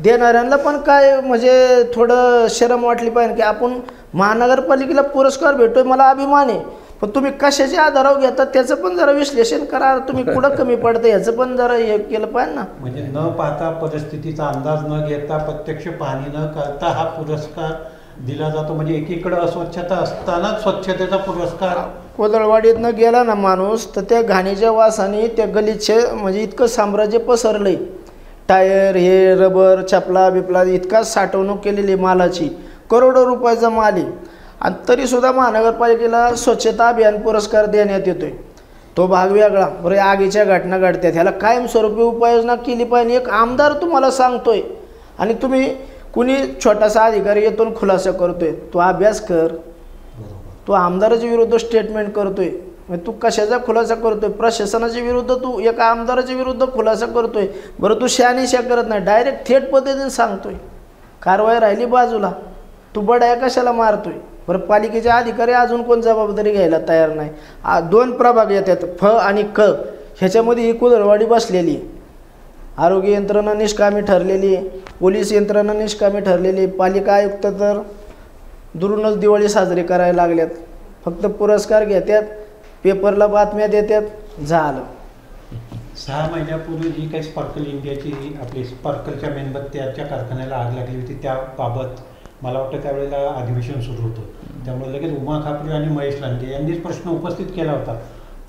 Speaker 1: देणाऱ्यांना पण काय म्हणजे थोडं शरम वाटली पाहिजे की आपण महानगरपालिकेला पुरस्कार भेटतोय, मला अभिमान आहे, पण तुम्ही कशाच्या आधारावर घेतात त्याचं पण जरा विश्लेषण करा. तुम्ही कुठं कमी पडतं याचं पण जरा हे केलं पाहिजे ना.
Speaker 3: म्हणजे न पाहता, परिस्थितीचा अंदाज न घेता, प्रत्यक्ष पाहणी न करता हा पुरस्कार दिला जातो. म्हणजे एकीकडे अस्वच्छता असताना स्वच्छतेचा पुरस्कार.
Speaker 1: कोदळवाडीतनं गेला ना माणूस तर त्या घाणीच्या वासाने त्या गलिच्छ म्हणजे इतकं साम्राज्य पसरलंय. टायर, हे रबर, चपला बिपला, इतका साठवणूक केलेली मालाची, करोडो रुपयाचा माल आहे. आणि तरीसुद्धा महानगरपालिकेला स्वच्छता अभियान पुरस्कार देण्यात येतोय. तो भाग वेगळा. बरं, आगीच्या घटना घडतात, ह्याला कायमस्वरूपी उपाययोजना केली पाहिजे. एक आमदार तुम्हाला सांगतोय आणि तुम्ही कुणी छोटासा अधिकारी येतो खुलासा करतोय. तो अभ्यास कर. तो आमदाराच्या विरुद्ध स्टेटमेंट करतोय, तू कशाचा खुलासा करतोय? प्रशासनाच्या विरुद्ध तू एका आमदाराच्या विरुद्ध खुलासा करतोय. बरं, तू शहानिशा करत नाही, डायरेक्ट थेट पद्धतीने सांगतोय. कारवाई राहिली बाजूला, तू बडाया कशाला मारतोय? बरं, पालिकेचे अधिकारी अजून कोण जबाबदारी घ्यायला तयार नाही. 2 प्रभाग येतात, फ आणि क, ह्याच्यामध्ये ही कुदळवाडी बसलेली. आरोग्य यंत्रणा निष्कामी ठरलेली, पोलीस यंत्रणा निष्कामी ठरलेली, पालिका आयुक्त तर दुरूनच दिवाळी साजरी करायला लागल्यात. फक्त पुरस्कार घेतात, पेपरला बातम्या देतात, झालं.
Speaker 3: 6 महिन्यापूर्वी जी काही स्पार्कल इंडियाची आपली स्पार्कलच्या मेणबत्त्याच्या कारखान्याला आग लागली होती, त्याबाबत मला वाटतं त्यावेळेला अधिवेशन सुरू होतं. त्यामुळे लगेच उमा खापरे आणि महेश लांडगे यांनीच प्रश्न उपस्थित केला होता.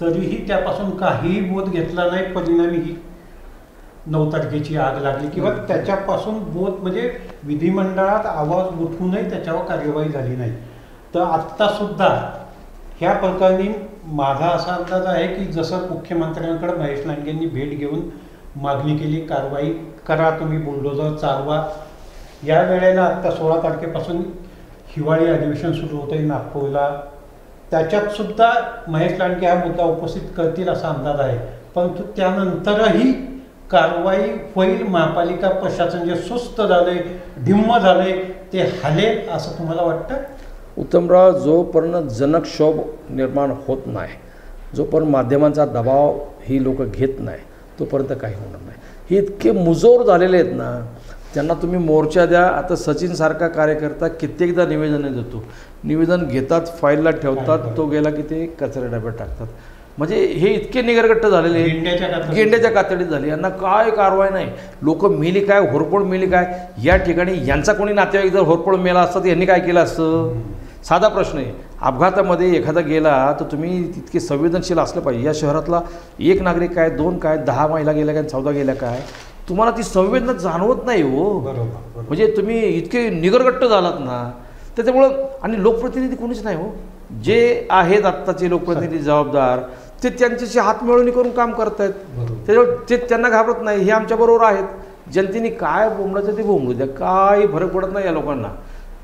Speaker 3: तरीही त्यापासून काहीही बोध घेतला नाही. परिणामी ही 9 तारखेची आग लागली किंवा त्याच्यापासून बोध म्हणजे विधिमंडळात आवाज उठूनही त्याच्यावर कार्यवाही झाली नाही. तर आत्तासुद्धा ह्या प्रकरणी माझा असा अंदाज आहे की जसं मुख्यमंत्र्यांकडे महेश लांडगेंनी भेट घेऊन मागणी केली, कारवाई करा, तुम्ही बुलडोझर चालवा. या वेळेला आत्ता 16 तारखेपासून हिवाळी अधिवेशन सुरू होतं आहे नागपूरला. त्याच्यातसुद्धा महेश लांडगे हा मुद्दा उपस्थित करतील असा अंदाज आहे. परंतु त्यानंतरही कारवाई होईल. महापालिका प्रशासन जे सुस्त झाले, ढिम्म झाले, ते हालेल असं तुम्हाला वाटतं?
Speaker 2: उत्तमराव, जोपर्यंत जनक्षोभ निर्माण होत नाही, जोपर्यंत माध्यमांचा दबाव ही लोक घेत नाही, तोपर्यंत काही होणार नाही. हे इतके मुजोर झालेले आहेत ना, त्यांना तुम्ही मोर्चा द्या. आता सचिनसारखा कार्यकर्ता कित्येकदा निवेदन देतो, निवेदन घेतात, फाईलला ठेवतात, तो गेला की ते कचरा डब्यात टाकतात. म्हणजे हे इतके निगरगट्ट झालेले, गेंड्याच्या कातडीत झाले. यांना काय कारवाई नाही. लोक मेली काय, होरपळ मेली काय. या ठिकाणी यांचा कोणी नातेवाईक जर होरपळ मेला असता तर यांनी काय केलं असतं? साधा प्रश्न आहे. अपघातामध्ये एखादा गेला तर तुम्ही तितके संवेदनशील असलं पाहिजे. या शहरातला 1 नागरिक काय, 2 काय, 10 महिला गेल्या काय, 14 गेल्या काय, तुम्हाला ती संवेदना जाणवत नाही हो. म्हणजे तुम्ही इतके निगरगट्ट झालात ना, त्याच्यामुळं. आणि लोकप्रतिनिधी कोणीच नाही हो. जे आहेत आत्ताचे लोकप्रतिनिधी जबाबदार, ते त्यांच्याशी हातमिळवणी करून काम करतायत. त्याच्यामुळे ते त्यांना घाबरत नाही. हे आमच्याबरोबर आहेत. जनतेने काय बोंबलाचं ते बोंबलू द्या, काही फरक पडत नाही या लोकांना.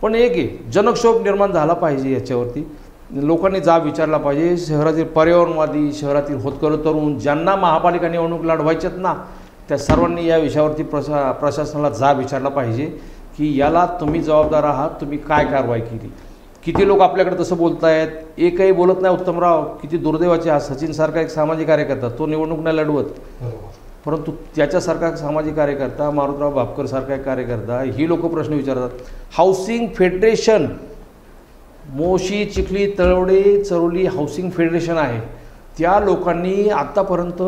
Speaker 2: पण एक आहे, जनक्षोभ निर्माण झाला पाहिजे. याच्यावरती लोकांनी जाब विचारला पाहिजे. शहरातील पर्यावरणवादी, शहरातील होतकरू तरुण, ज्यांना महापालिका निवडणूक लढवायच्यात ना, त्या सर्वांनी या विषयावरती प्रशासनाला जाब विचारला पाहिजे की याला तुम्ही जबाबदार आहात, तुम्ही काय कारवाई केली. किती लोक आपल्याकडे तसं बोलत आहेत, एकही बोलत नाही. उत्तमराव, किती दुर्दैवाचे. हा सचिनसारखा एक सामाजिक कार्यकर्ता, तो निवडणूक नाही लढवत, परंतु त्याच्यासारखा सामाजिक कार्यकर्ता, मारुतराव भापकरसारखा एक कार्यकर्ता, ही लोक प्रश्न विचारतात. Housing federation, Moshi, Chikhli, Talwade, Charoli housing federation आहे, त्या लोकांनी आत्तापर्यंत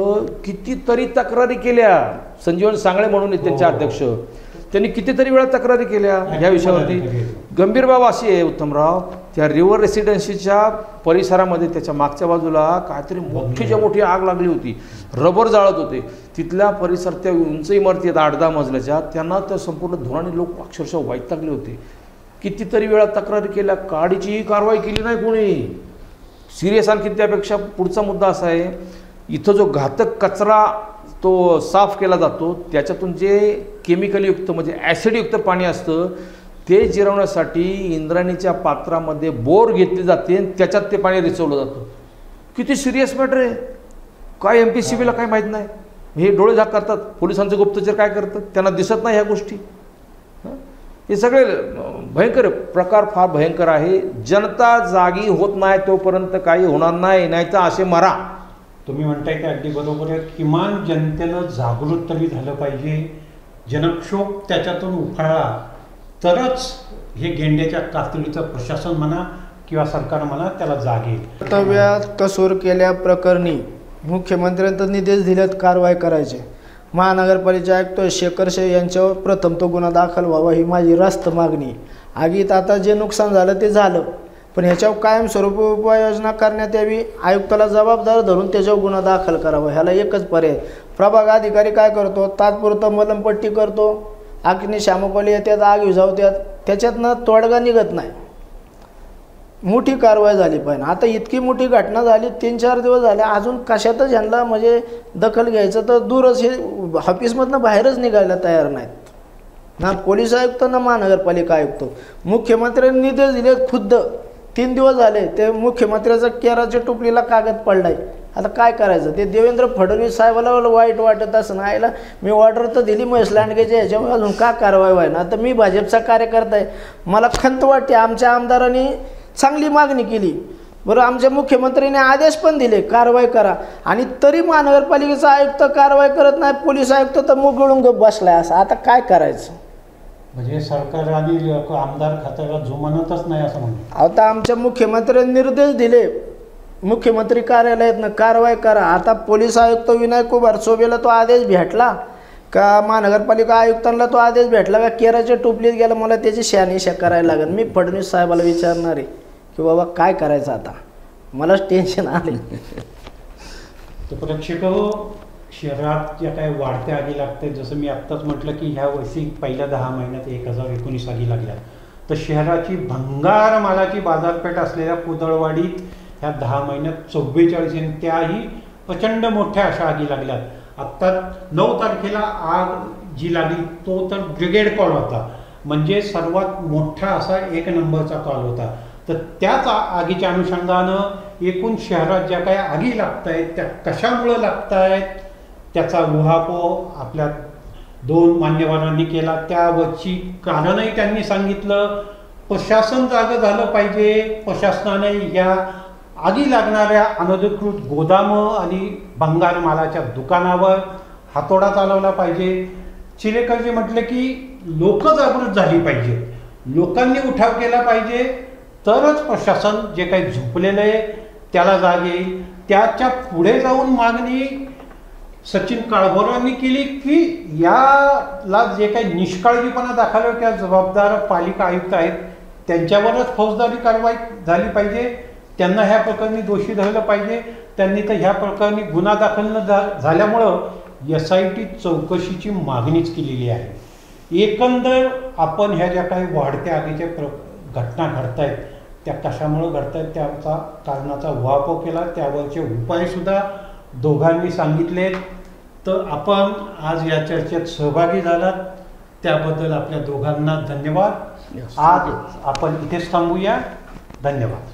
Speaker 2: कितीतरी तक्रारी केल्या. संजीवन सांगळे म्हणून त्यांचे अध्यक्ष, त्यांनी कितीतरी वेळा तक्रारी केल्या ह्या विषयावरती. गंभीर बाब अशी आहे उत्तमराव, त्या रिव्हर रेसिडेन्सीच्या परिसरामध्ये त्याच्या मागच्या बाजूला काहीतरी मोठीच्या मोठी आग लागली होती. रबर जाळत होते. तिथल्या परिसर, त्या उंच इमारती आहेत 8-10 मजल्याच्या, त्यांना त्या संपूर्ण धुराने लोक अक्षरशः वैतागले होते. कितीतरी वेळा तक्रारी केल्या, काडीचीही कारवाई केली नाही कोणी. सिरियस आणखी त्यापेक्षा पुढचा मुद्दा असा आहे, इथं जो घातक कचरा तो साफ केला जातो, त्याच्यातून जे केमिकलयुक्त म्हणजे ॲसिडयुक्त पाणी असतं, ते जिरवण्यासाठी इंद्रायणीच्या पात्रामध्ये बोर घेतली जाते आणि त्याच्यात ते पाणी रिचवलं जातं. किती सिरियस मॅटर आहे. काय MPSCBला काय माहीत नाही. हे डोळे झाक करतात. पोलिसांचे गुप्तचर काय करतात, त्यांना दिसत नाही ह्या गोष्टी. हे सगळे भयंकर प्रकार, फार भयंकर आहे. जनता जागी होत नाही तोपर्यंत काही होणार नाही, नाही तर असे मरा.
Speaker 3: तुम्ही म्हणताय ते अगदी बरोबर आहे. किमान जनतेनं जागृत तरी झालं पाहिजे. जनक्षोभ त्याच्यातून उफाळला तरच हे गेंड्याच्या कातडीचं प्रशासन म्हणा किंवा सरकार म्हणा त्याला जाग येईल.
Speaker 1: कर्तव्यात कसूर केल्याप्रकरणी मुख्यमंत्र्यांनी निर्देश दिलेत कारवाई करायचे. महानगरपालिका आयुक्त शेखर शे यांच्यावर प्रथम तो गुन्हा दाखल व्हावा ही माझी रास्त मागणी. आगीत आता जे नुकसान झालं ते झालं, पण ह्याच्यावर कायमस्वरूपी उपाययोजना करण्यात यावी. आयुक्ताला जबाबदार धरून त्याच्यावर गुन्हा दाखल करावा, ह्याला एकच पर्याय. प्रभाग अधिकारी काय करतो, तात्पुरतं मलमपट्टी करतो, अग्निशामकवाले येतात, आग विझवतात, त्याच्यातनं तोडगा निघत नाही. मोठी कारवाई झाली पाहिजे. आता इतकी मोठी घटना झाली, 3-4 दिवस झाले, अजून कशातच ह्यांना म्हणजे दखल घ्यायचं तर दूरच. हे ऑफिसमधनं बाहेरच निघायला तयार नाहीत, ना पोलीस आयुक्त ना महानगरपालिका आयुक्त. मुख्यमंत्र्यांनी निर्देश दिले खुद्द. 3 दिवस झाले ते मुख्यमंत्र्याचा केराच्या टोपलीला कागद पडलाय. आता काय करायचं, ते देवेंद्र फडणवीस साहेबाला वाईट वाटत असं नाहीला. मी ऑर्डर तर दिली महेश लांडगेच्या ह्याच्यामुळे, अजून का कारवाई व्हाय ना. आता मी भाजपचा कार्यकर्ता आहे, मला खंत वाटते. आमच्या आमदारांनी चांगली मागणी केली, बरं, आमच्या मुख्यमंत्र्यांनी आदेश पण दिले कारवाई करा, आणि तरी महानगरपालिकेचा आयुक्त कारवाई करत नाही, पोलीस आयुक्त तर मुगळून गप बसलाय. असं आता काय करायचं.
Speaker 3: म्हणजे सरकार आणि आमदार खात्याला जुमानतच नाही असं म्हणतो.
Speaker 1: आता आमच्या मुख्यमंत्र्यांनी निर्देश दिले, मुख्यमंत्री कार्यालयातनं कारवाई करा. आता पोलीस आयुक्त विनायक कुमार चौबेला तो आदेश भेटला का, महानगरपालिका आयुक्तांना तो आदेश भेटला का, केराच्या टोपलीत गेला. मला त्याची शहानिशा करायला लागेल. मी फडणवीस साहेबाला विचारणार आहे की बाबा काय करायचं आता, मलाच टेन्शन आले.
Speaker 3: तर प्रेक्षक हो, शहरात ज्या काही वाढत्या आगी लागतात, जसं मी आत्ताच म्हटलं की ह्या वर्षी पहिल्या 10 महिन्यात 1019 आगी लागल्या. तर शहराची भंगार मालाची बाजारपेठ असलेल्या कुदळवाडीत ह्या 10 महिन्यात 44, आणि त्याही प्रचंड मोठ्या अशा आगी लागल्यात. आत्ता 9 तारखेला आग जी लागली तो तर ब्रिगेड कॉल होता, म्हणजे सर्वात मोठा असा 1 नंबरचा कॉल होता. तर त्याच आगीच्या अनुषंगानं एकूण शहरात ज्या काही आगी लागत आहेत त्या कशामुळं लागत आहेत त्याचा उहापोह आपल्या 2 मान्यवरांनी केला. त्यावरची कारणंही त्यांनी सांगितलं. प्रशासन जागं झालं पाहिजे. प्रशासनाने या आगी लागणाऱ्या अनधिकृत गोदामं आणि भंगार मालाच्या दुकानावर हातोडा चालवला पाहिजे. चिरेकरजी म्हटले की लोक जागृत झाली पाहिजे, लोकांनी उठाव केला पाहिजे, तरच प्रशासन जे काही झोपलेलं आहे त्याला जाग येईल. त्याच्या पुढे जाऊन मागणी सचिन काळभोरांनी केली की याला जे काही निष्काळजीपणा दाखवला किंवा जबाबदार पालिका आयुक्त आहेत त्यांच्यावरच फौजदारी कारवाई झाली पाहिजे. त्यांना ह्या प्रकरणी दोषी धरलं पाहिजे. त्यांनी तर ह्या प्रकरणी गुन्हा दाखल न झाल्यामुळं SIT चौकशीची मागणीच केलेली आहे. एकंदर आपण ह्या ज्या काही वाढत्या आगीच्या घटना घडत आहेत त्या कशामुळे घडत आहेत त्याचा कारणाचा उहापोह केला, त्यावरचे उपायसुद्धा दोघांनी सांगितलेत. तर आपण आज या चर्चेत सहभागी झालात त्याबद्दल आपल्या दोघांना धन्यवाद. आज आपण इथेच थांबूया. धन्यवाद.